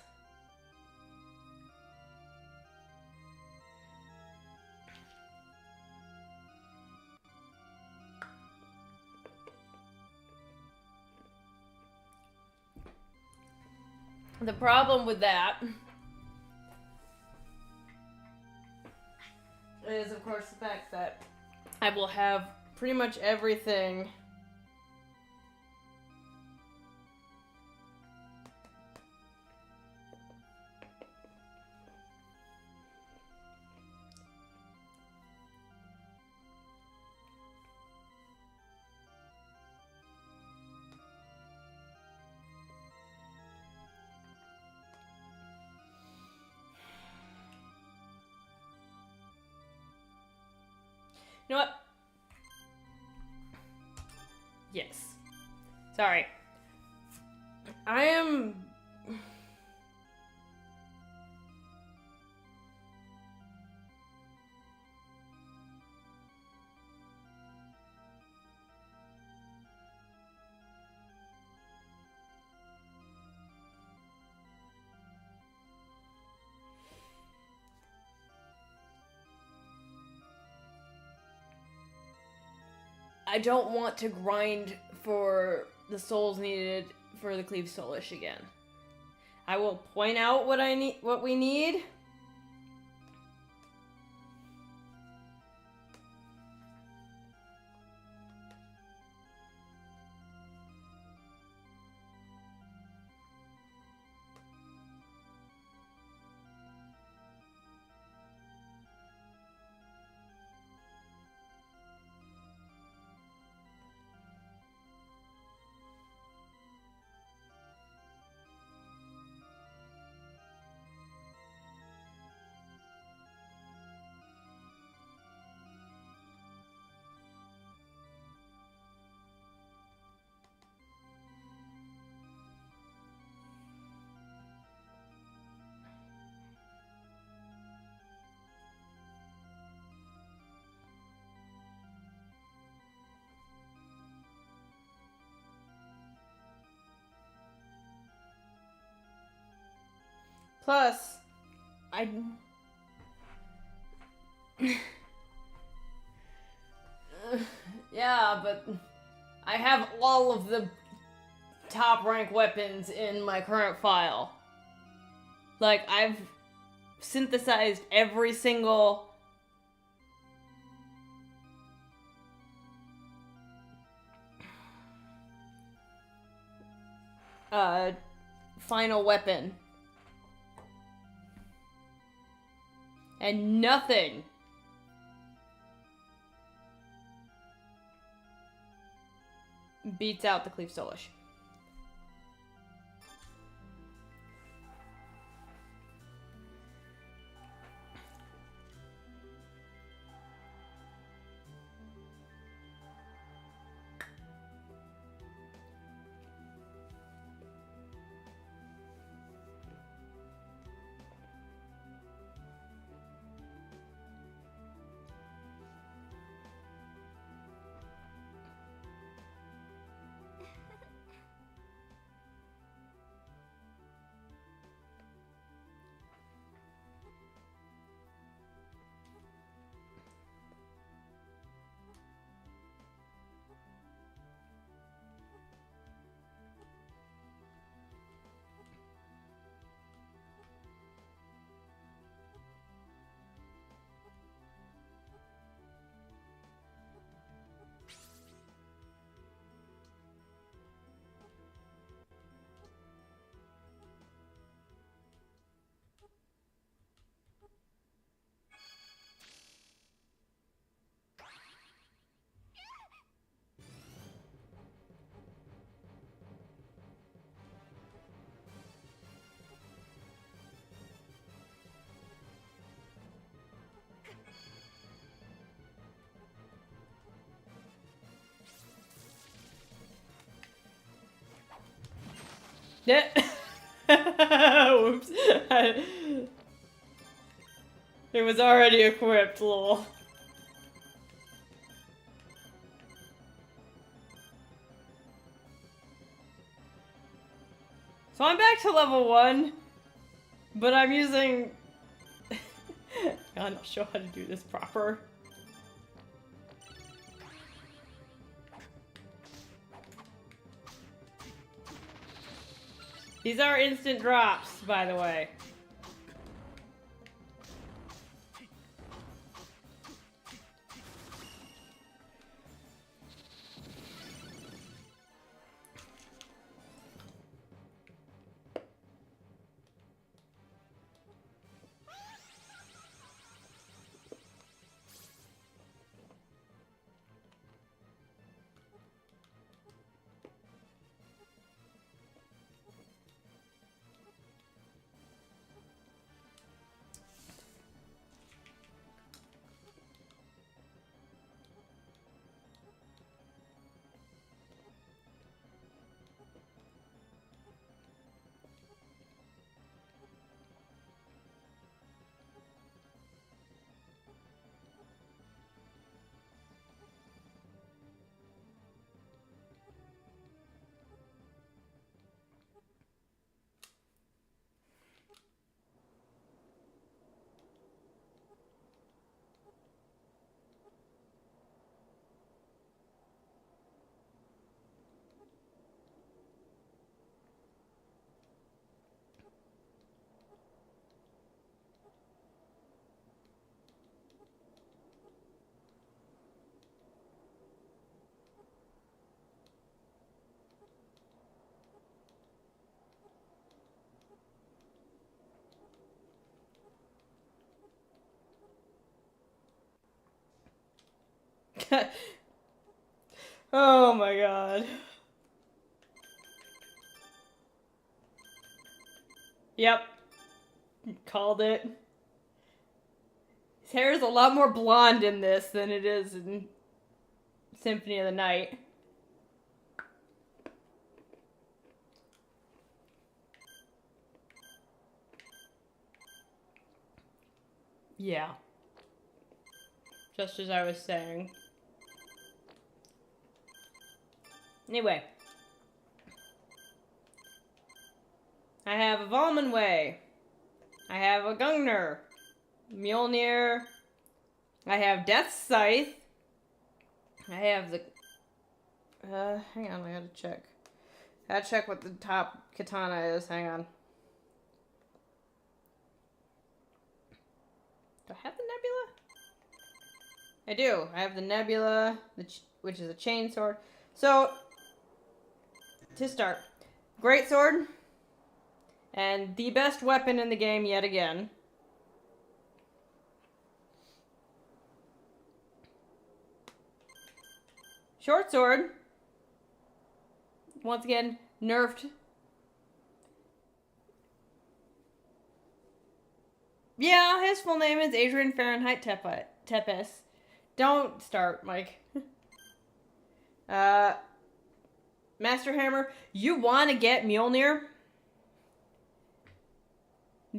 The problem with that is, of course, the fact that I will have pretty much everything You know what? Yes. Sorry. I am... I don't want to grind for the souls needed for the Cleave Soulish again. I will point out what we need. Plus, I... yeah, but I have all of the top rank weapons in my current file. Like, I've synthesized every single final weapon. And nothing beats out the Cleave Soulish. Yeah. Whoops. It was already equipped, lol. So I'm back to level 1, but I'm using... I'm not sure how to do this proper. These are instant drops, by the way. Oh my god. Yep. Called it. His hair is a lot more blonde in this than it is in Symphony of the Night. Yeah. Just as I was saying. Anyway. I have a Volman Way. I have a Gungnir, Mjolnir. I have Death Scythe. I have the. Hang on, I gotta check. I gotta check what the top katana is. Hang on. Do I have the Nebula? I do. I have the Nebula, which is a chain sword. So, to start, great sword, and the best weapon in the game yet again. Short sword, once again, nerfed. Yeah, his full name is Adrian Fahrenheit Tepes. Don't start, Mike. Master Hammer, you want to get Mjolnir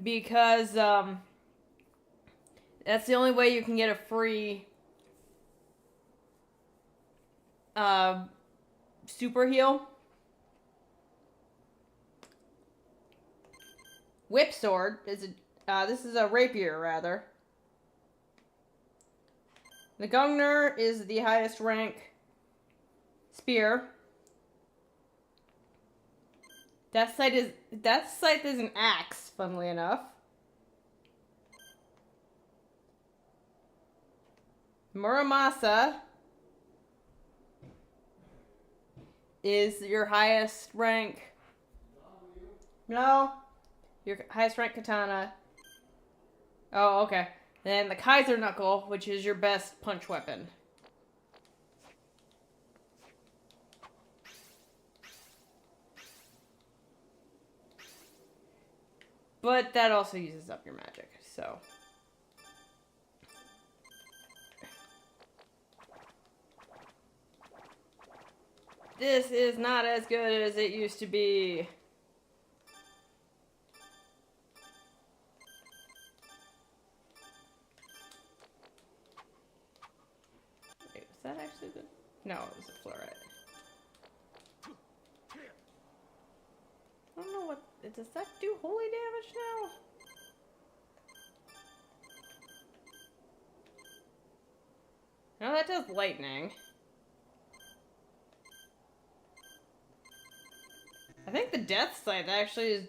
because that's the only way you can get a free super heal. Whip sword is this is a rapier rather. The Gungnir is the highest rank spear. Death Scythe is an axe, funnily enough. Muramasa is your highest rank. No. Your highest rank katana. Oh, okay. Then the Kaiser Knuckle, which is your best punch weapon. But that also uses up your magic, so. This is not as good as it used to be. Wait, was that actually good? No, it was a floret. I don't know what. Does that do holy damage now? No, that does lightning. I think the Death Scythe actually is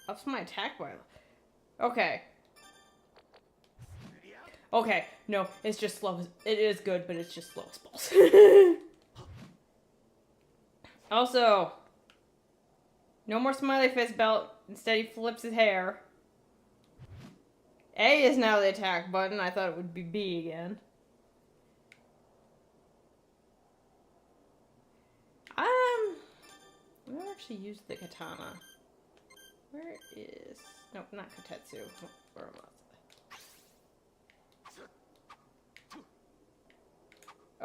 ups my attack by. Okay. Okay, no, it's just slow. It is good, but it's just slow as balls. Also, no more smiley face belt. Instead, he flips his hair. A is now the attack button. I thought it would be B again. I've never actually used the katana. Where is... Nope, not Kotetsu. Where am I?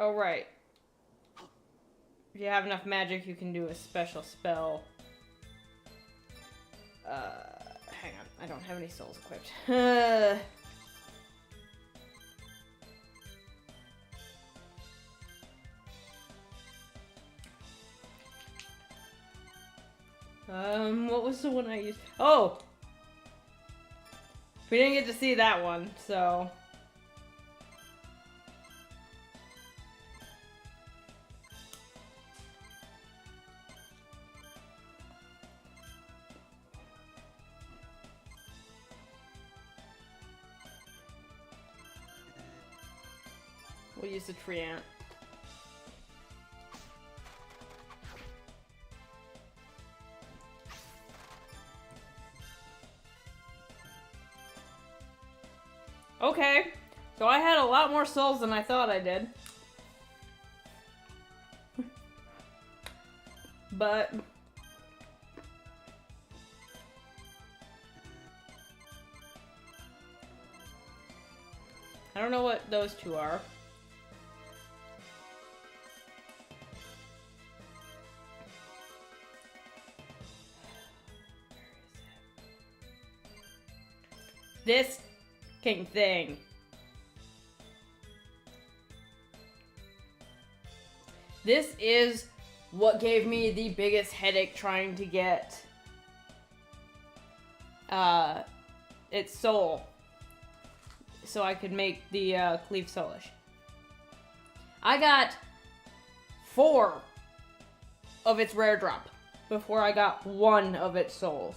Oh, right. If you have enough magic, you can do a special spell. Hang on. I don't have any souls equipped. What was the one I used? Oh! We didn't get to see that one, so... We'll use the Treant. Okay, so I had a lot more souls than I thought I did. But... I don't know what those two are. This fucking thing. This is what gave me the biggest headache trying to get its soul, so I could make the Cleave Soulish. I got 4 of its rare drop before I got 1 of its souls.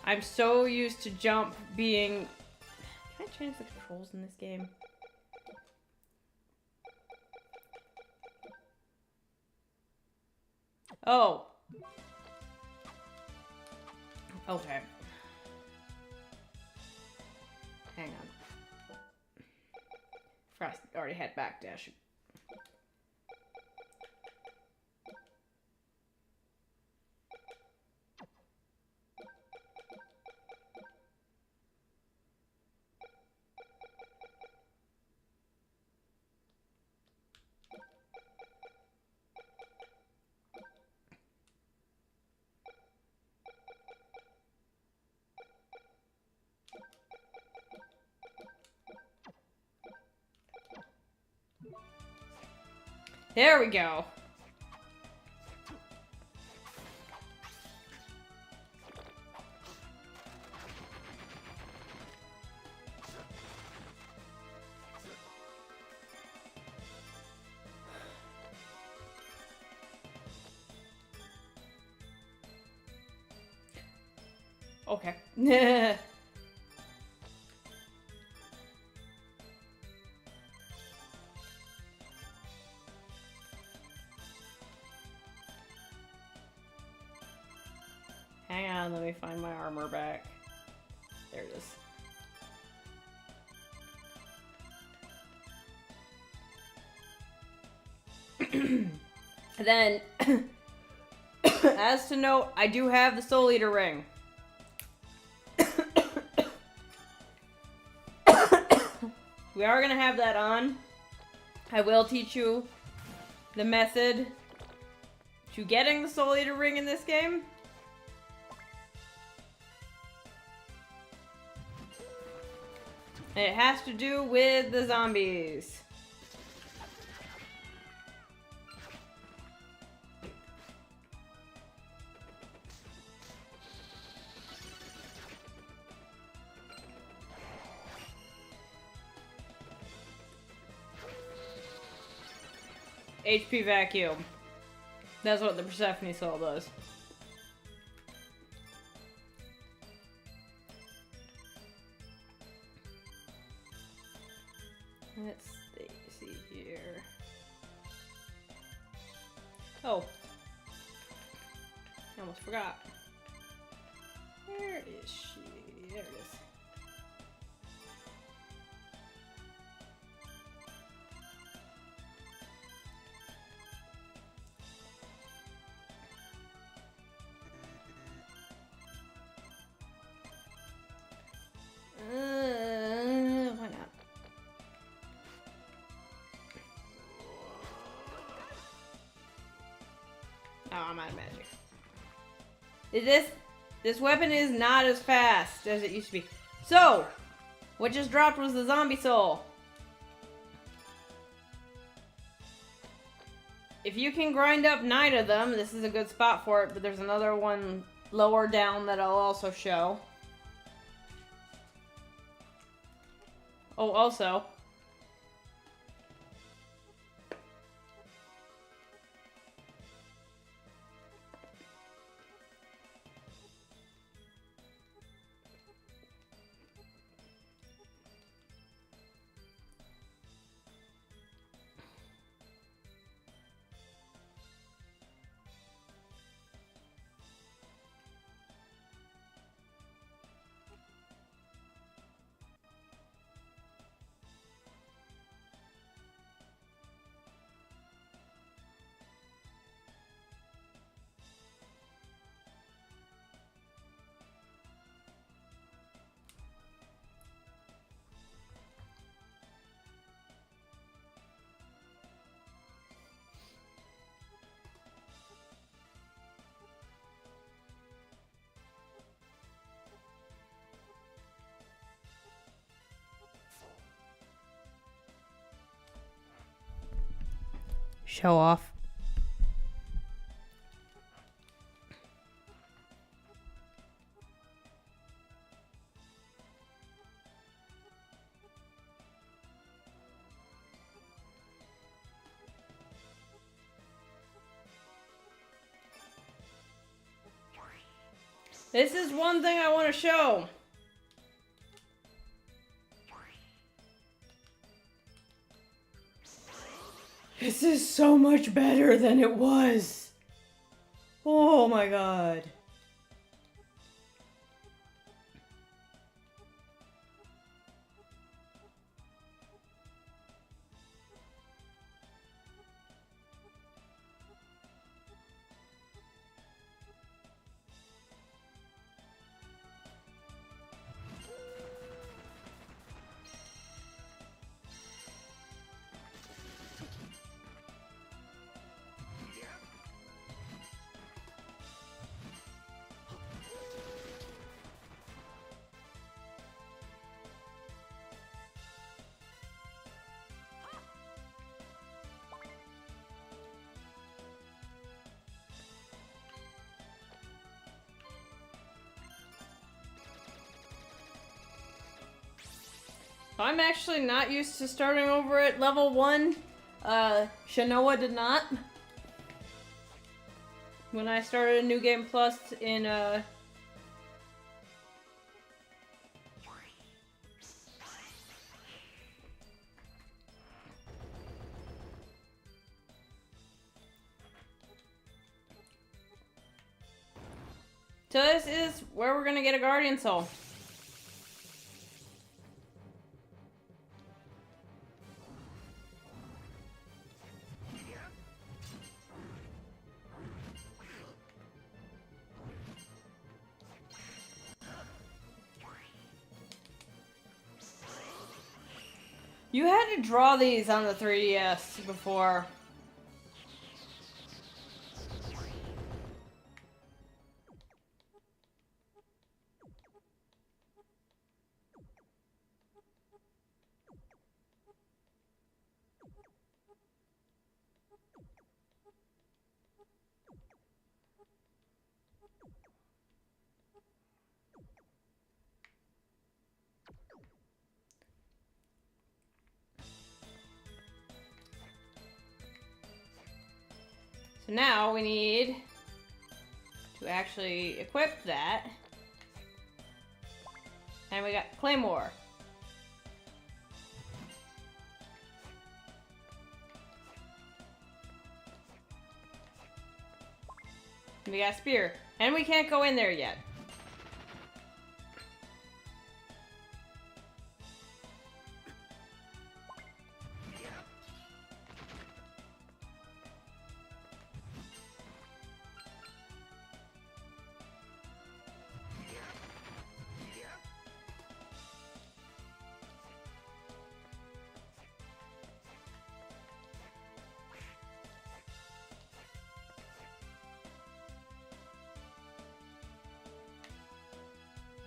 I'm so used to jump being... Can I change the controls in this game? Oh. Okay. Hang on. Frost already had backdash. There we go. Okay. Hang on, let me find my armor back. There it is. Then, as to note, I do have the Soul Eater ring. We are gonna have that on. I will teach you the method to getting the Soul Eater ring in this game. It has to do with the zombies. HP vacuum. That's what the Persephone Soul does. Let's see here. Oh. I almost forgot. Where is she? There it is. Why not? Oh, I'm out of magic. This weapon is not as fast as it used to be. So, what just dropped was the zombie soul. If you can grind up 9 of them, this is a good spot for it, but there's another one lower down that I'll also show. Oh, also,
Show off.
This is one thing I want to show. This is so much better than it was. Oh my god. I'm actually not used to starting over at level 1. Shanoa did not. When I started a New Game Plus in, So this is where we're gonna get a Guardian Soul. You had to draw these on the 3DS before. So now we need to actually equip that. And we got Claymore. And we got Spear. And we can't go in there yet.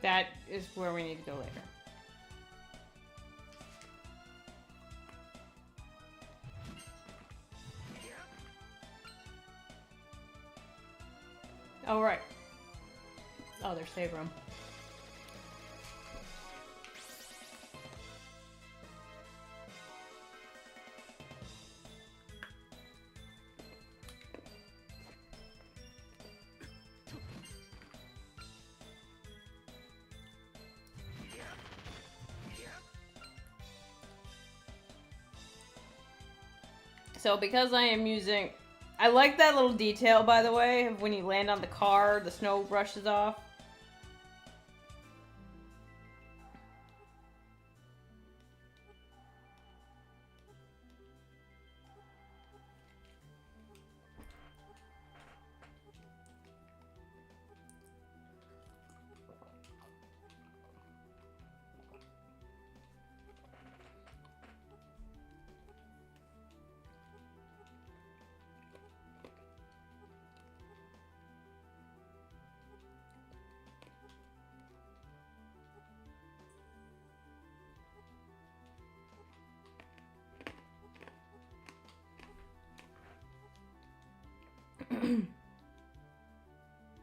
That is where we need to go later. Oh, right. Oh, there's save room. So because I am using... I like that little detail, by the way, of when you land on the car, the snow brushes off.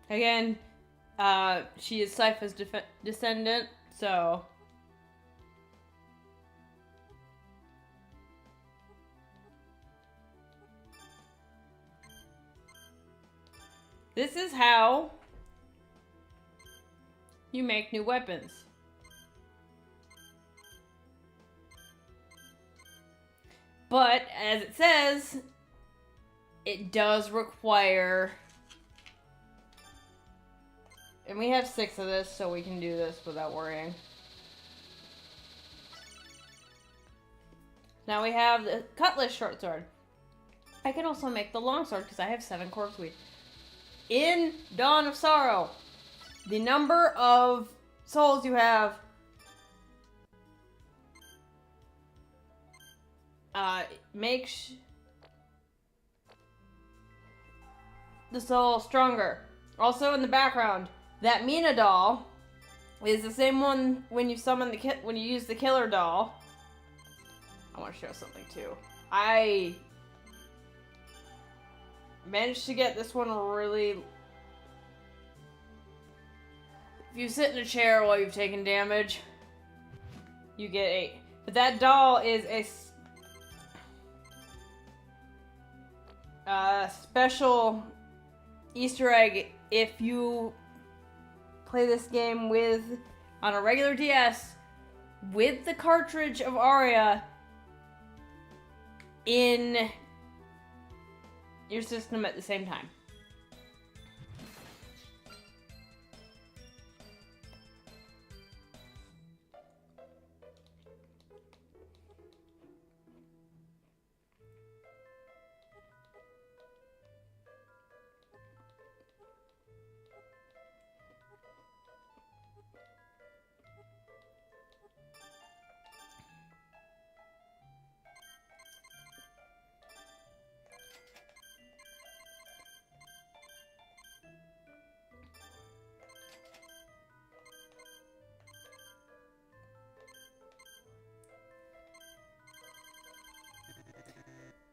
Again, she is Sypha's descendant, so... This is how you make new weapons. But, as it says, it does require... And we have 6 of this, so we can do this without worrying. Now we have the Cutlass short sword. I can also make the long sword because I have 7 corpseweed. In Dawn of Sorrow, the number of souls you have makes the soul stronger. Also in the background, that Mina doll is the same one when you summon when you use the killer doll. I want to show something too. I managed to get this one really... If you sit in a chair while you've taken damage, you get 8. But that doll is a special Easter egg if you play this game on a regular DS with the cartridge of Aria in your system at the same time.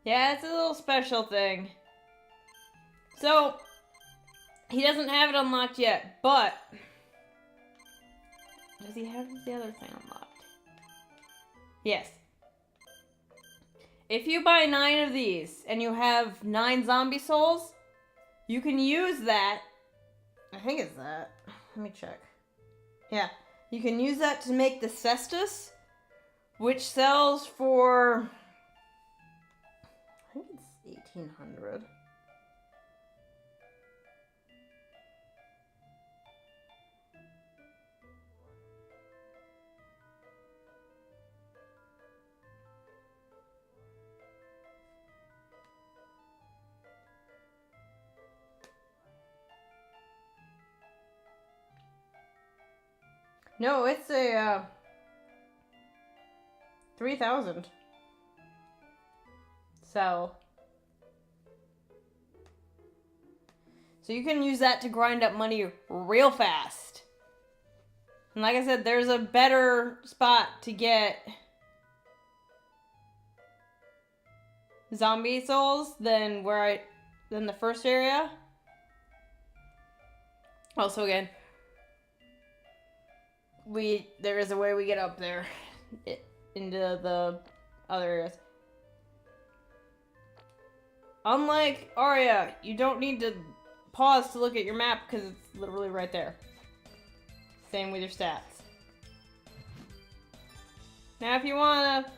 Yeah, it's a little special thing. So, he doesn't have it unlocked yet, but... Does he have the other thing unlocked? Yes. If you buy 9 of these, and you have 9 zombie souls, you can use that... I think it's that. Let me check. Yeah. You can use that to make the Cestus, which sells for... I think it's 1,800. No, it's a 3,000. So you can use that to grind up money real fast. And like I said, there's a better spot to get zombie souls than than the first area. Also again, there is a way we get up there into the other areas. Unlike Aria, you don't need to pause to look at your map because it's literally right there. Same with your stats. Now if you wanna...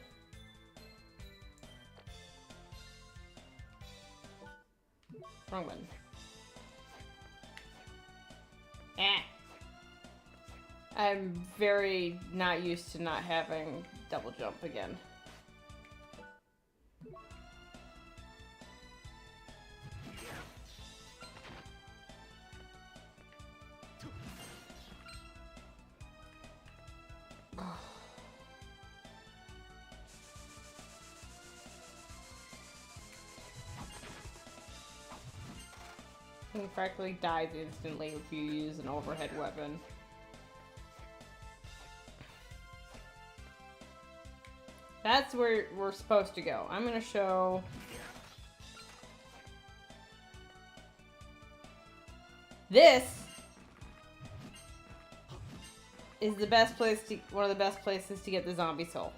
Wrong button. I'm very not used to not having double jump again. He practically dies instantly if you use an overhead weapon. That's where we're supposed to go. I'm gonna show This is the best place to, one of the best places to get the zombie soul.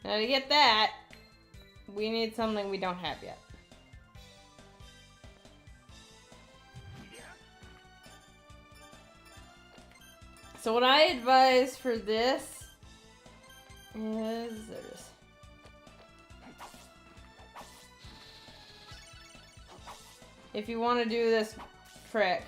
Now to get that, we need something we don't have yet. So what I advise for this is there's if you want to do this trick,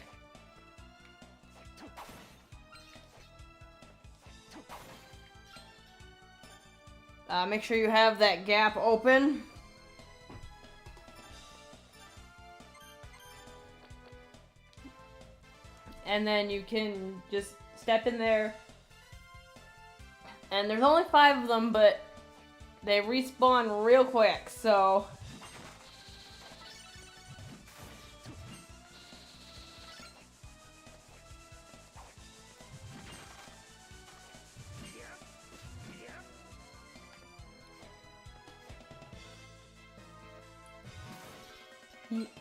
make sure you have that gap open. And then you can just step in there. And there's only 5 of them, but they respawn real quick, so...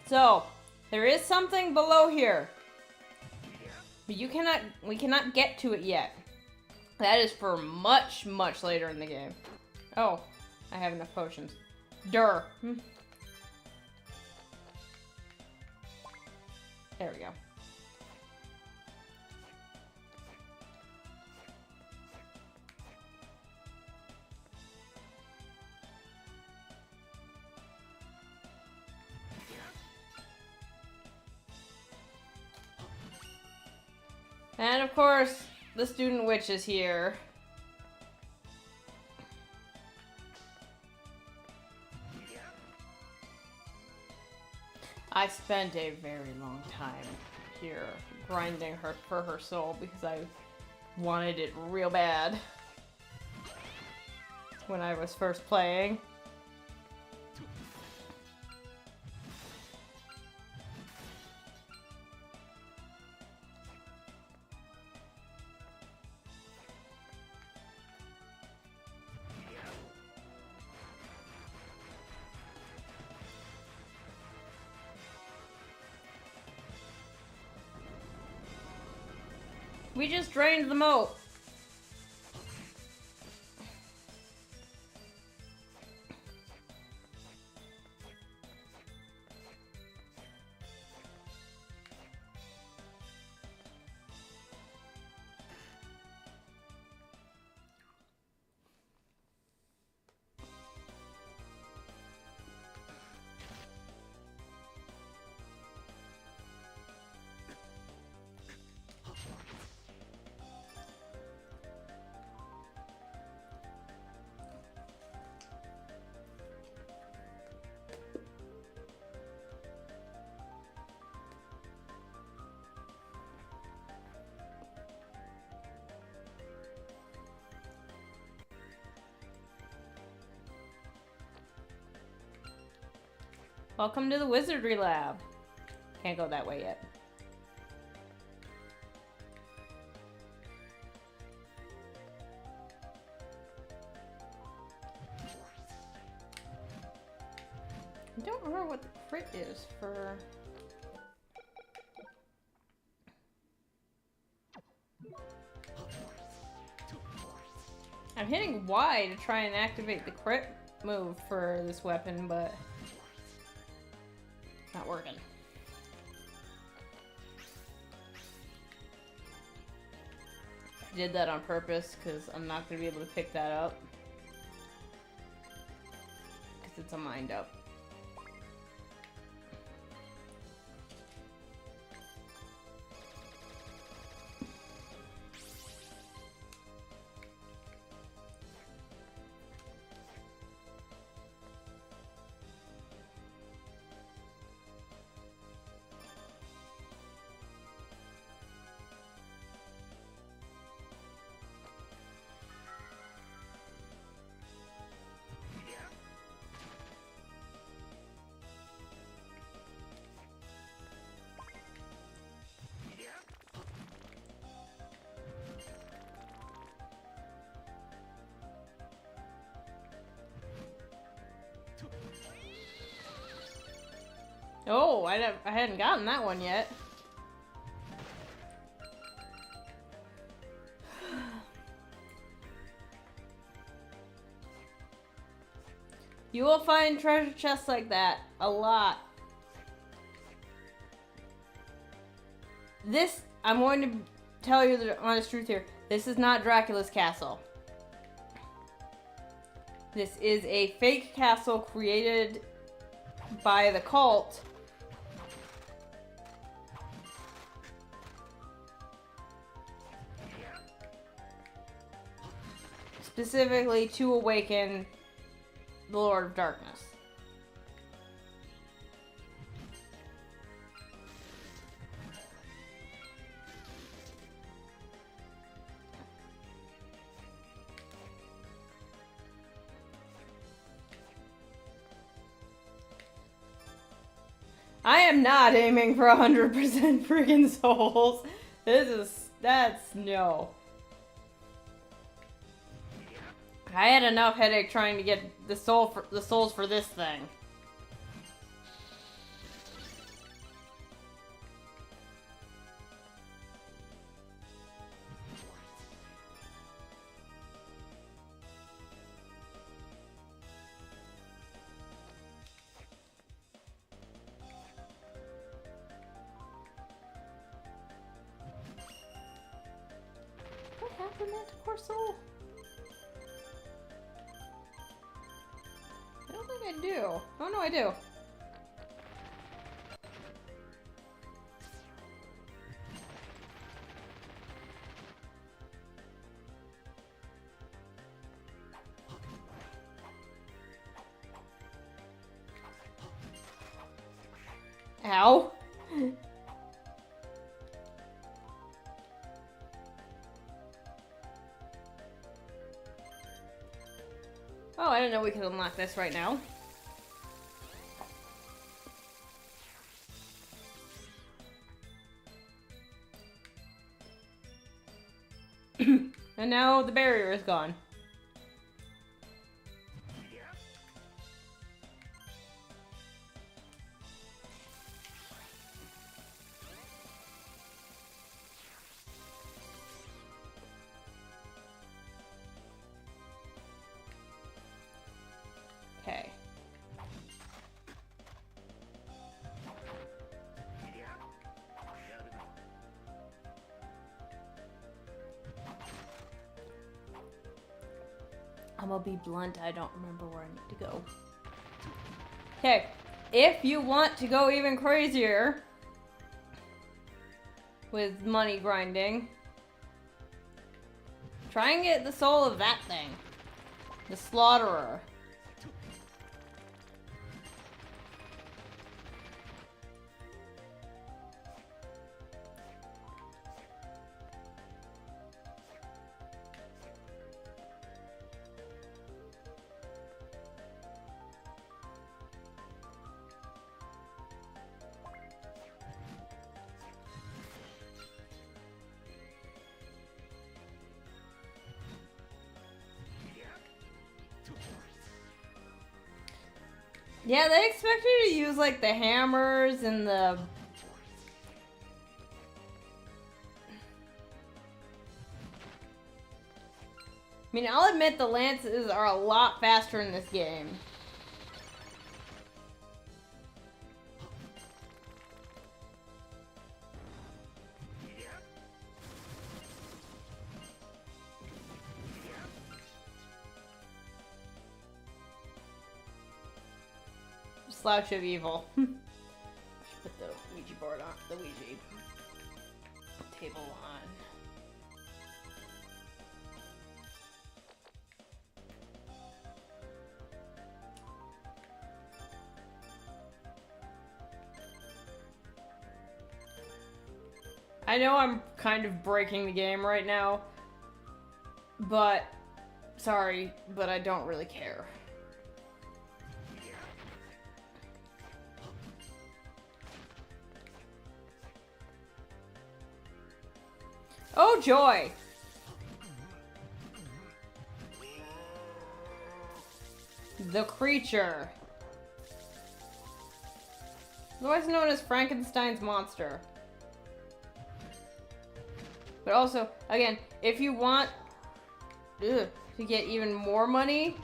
So, there is something below here. But we cannot get to it yet. That is for much, much later in the game. Oh, I have enough potions. There we go. And of course, the student witch is here. I spent a very long time here grinding her for her soul because I wanted it real bad when I was first playing. We just drained the moat. Welcome to the Wizardry Lab. Can't go that way yet. I don't remember what the crit is for... I'm hitting Y to try and activate the crit move for this weapon, but... not working. I did that on purpose because I'm not going to be able to pick that up. Because it's a mind up. Oh, I hadn't gotten that one yet. You will find treasure chests like that a lot. This, I'm going to tell you the honest truth here. This is not Dracula's castle. This is a fake castle created by the cult. Specifically to awaken the Lord of Darkness. I am not aiming for 100% freaking souls. That's no. I had enough headache trying to get the souls for this thing. What happened to poor soul? I don't think I do. Oh no, I do. Ow. Oh, I didn't know we could unlock this right now. And now the barrier is gone. Okay. I'm gonna be blunt, I don't remember where I need to go. Okay, if you want to go even crazier with money grinding, try and get the soul of that thing. The Slaughterer. Yeah, they expect you to use like the hammers and the... I mean, I'll admit the lances are a lot faster in this game. Slouch of evil. Put the Ouija board on, the Ouija table on. I know I'm kind of breaking the game right now, but sorry, but I don't really care. Oh joy! The creature. Otherwise known as Frankenstein's monster. But also, again, if you want to get even more money,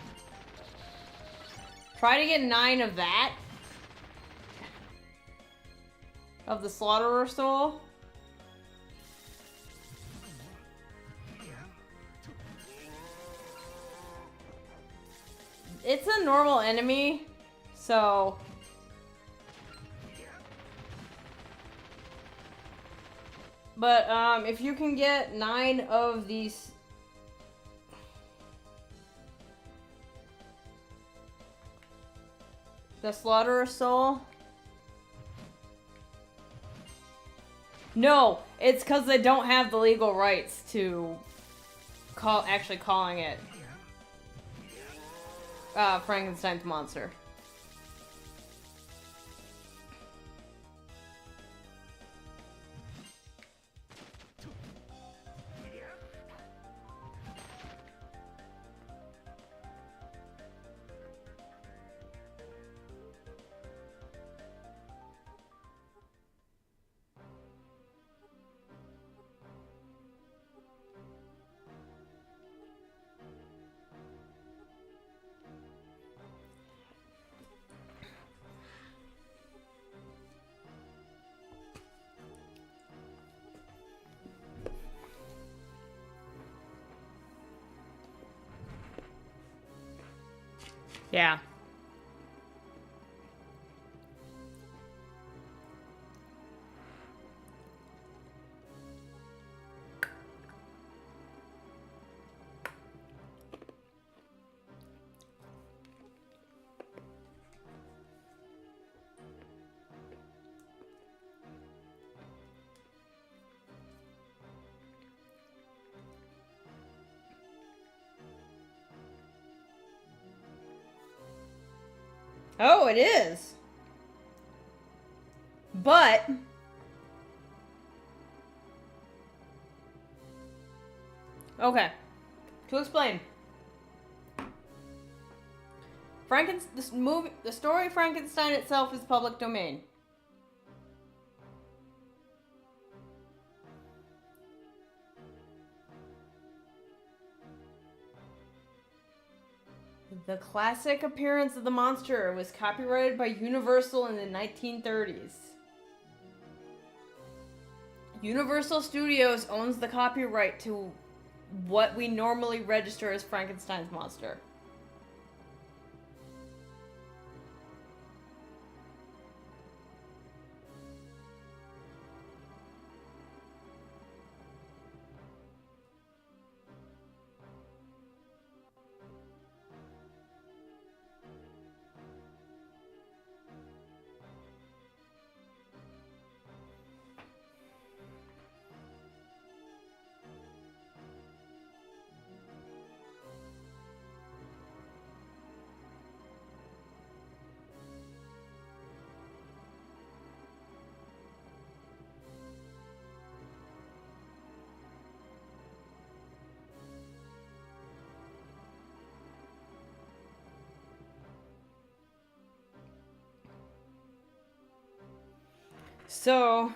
try to get 9 of that. Of the Slaughterer Soul. It's a normal enemy, so... But, if you can get 9 of these... The Slaughterer Soul... No, it's because they don't have the legal rights to actually calling it Frankenstein's monster. Yeah. Oh, it is. But okay. To explain. The story of Frankenstein itself is public domain. The classic appearance of the monster was copyrighted by Universal in the 1930s. Universal Studios owns the copyright to what we normally register as Frankenstein's monster. So,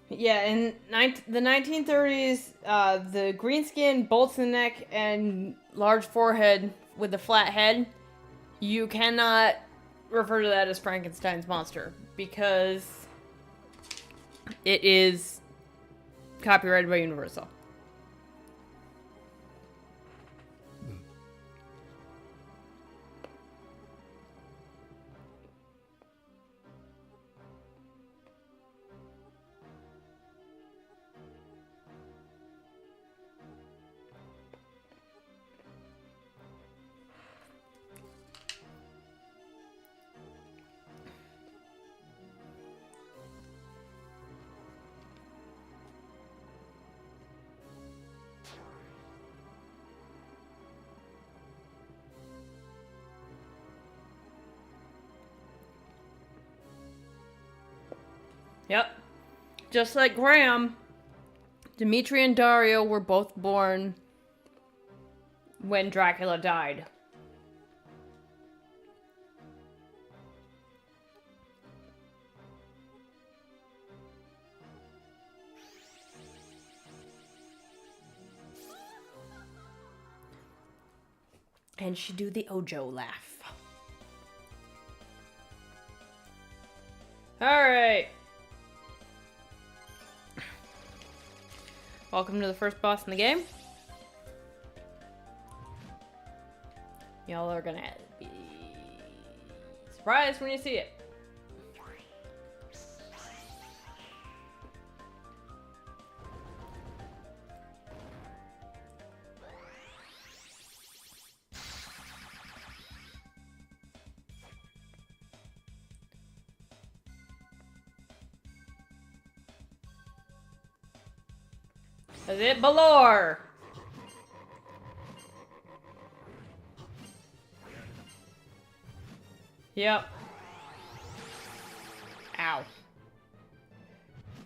yeah, in the 1930s, the green skin, bolts in the neck, and large forehead with a flat head, you cannot refer to that as Frankenstein's monster because it is copyrighted by Universal. Yep. Just like Graham, Dimitri and Dario were both born when Dracula died. And she do the Ojo laugh. Alright. Welcome to the first boss in the game. Y'all are gonna be surprised when you see it. Is it Balor? Yep. Ow.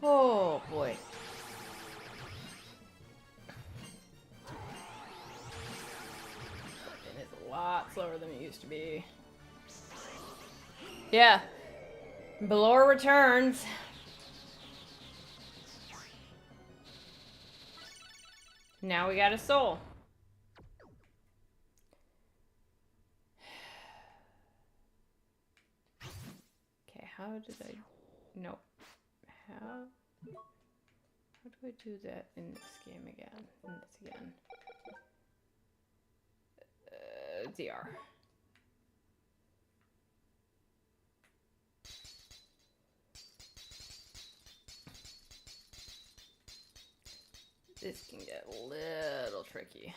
Oh boy. It is a lot slower than it used to be. Yeah. Balor returns. Now we got a soul. Okay, how did I... No. How do I do that in this game again? In this again. DR. This can get a little tricky.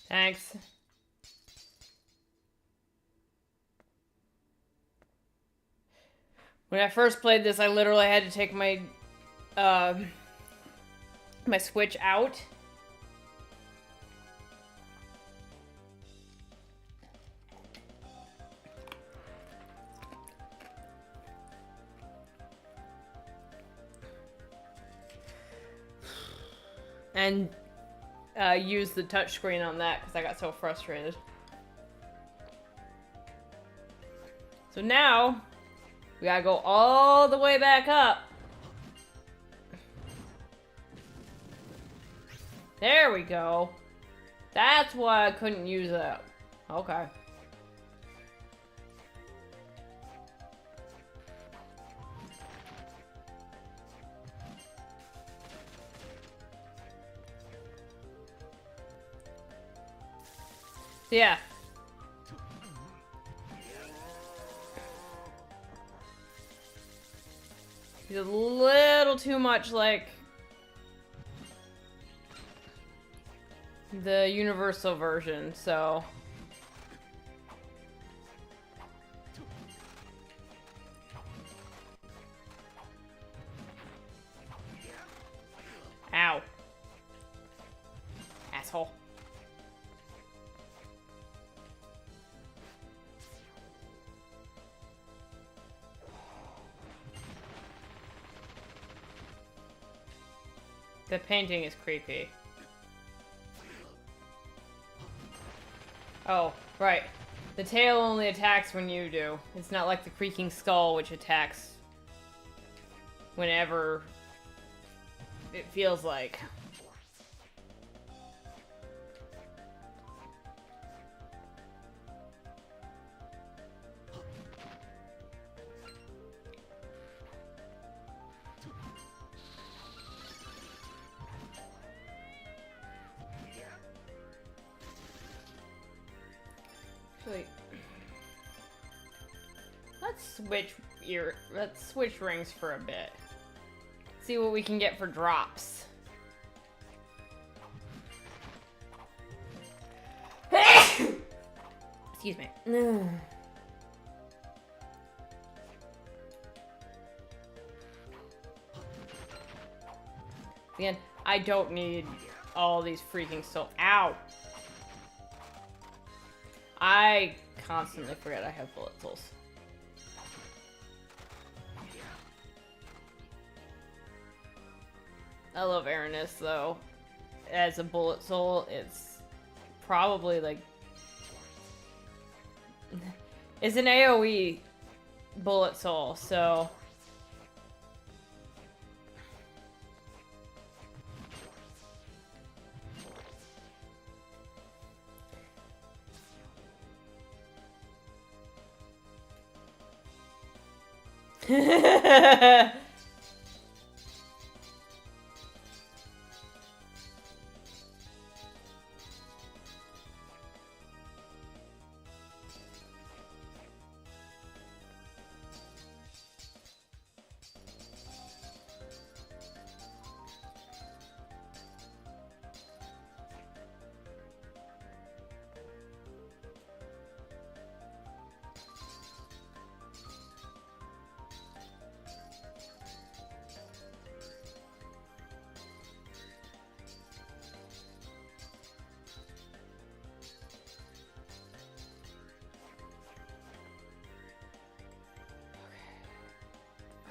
Thanks. When I first played this, I literally had to take my my Switch out. And use the touchscreen on that because I got so frustrated. So now, we gotta go all the way back up. There we go. That's why I couldn't use that. Okay. Yeah. He's a little too much like the universal version, so. Ow. Asshole. The painting is creepy. Oh, right. The tail only attacks when you do. It's not like the creaking skull, which attacks whenever it feels like. Actually, let's switch rings for a bit. See what we can get for drops. Excuse me. Again, I don't need all these freaking Ow! I constantly forget I have bullet souls. I love Aranis though. As a bullet soul, it's probably like... It's an AoE Bullet Soul, so...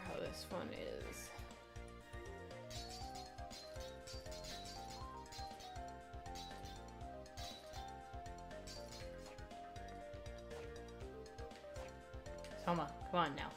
How this one is. Soma, come on now.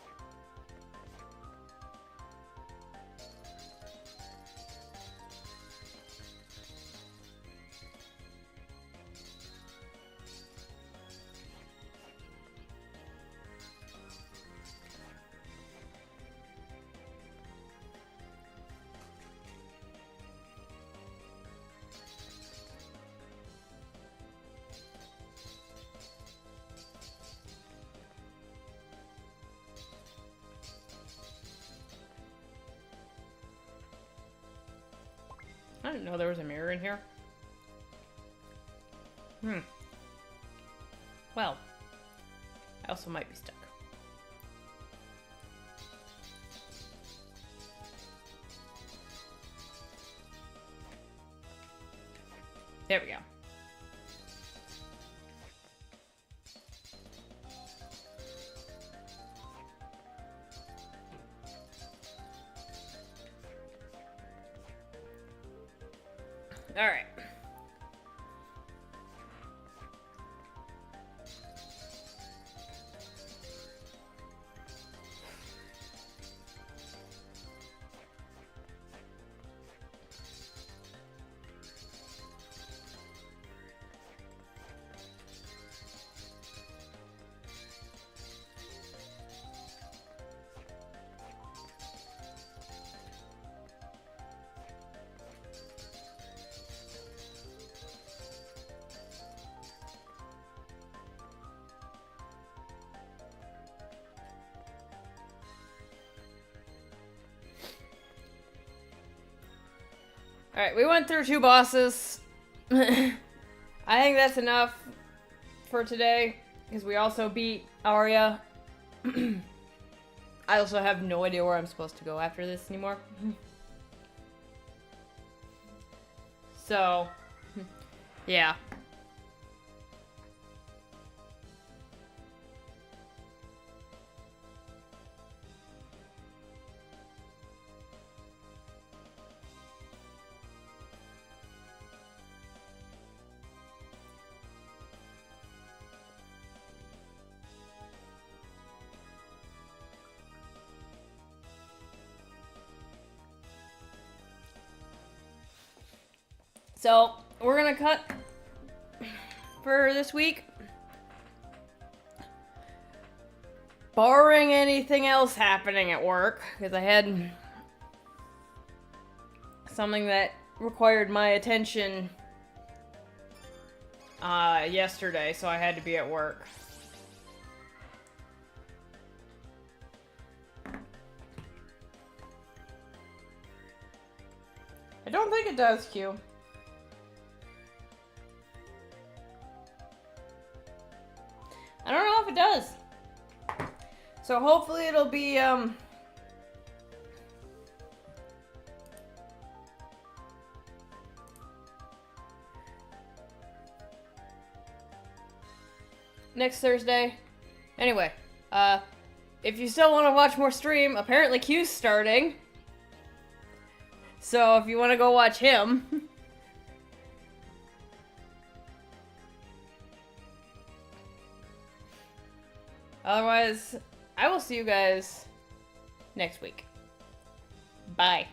I didn't know there was a mirror in here. Well, I also might be stuck. There we go. All right. Alright, we went through 2 bosses. I think that's enough for today, because we also beat Aria. I also have no idea where I'm supposed to go after this anymore. So, yeah. So, we're gonna cut for this week. Barring anything else happening at work, because I had something that required my attention yesterday, so I had to be at work. I don't think it does, Q. I don't know if it does. So hopefully it'll be, next Thursday. Anyway, if you still want to watch more stream, apparently Q's starting. So if you want to go watch him. Otherwise, I will see you guys next week. Bye.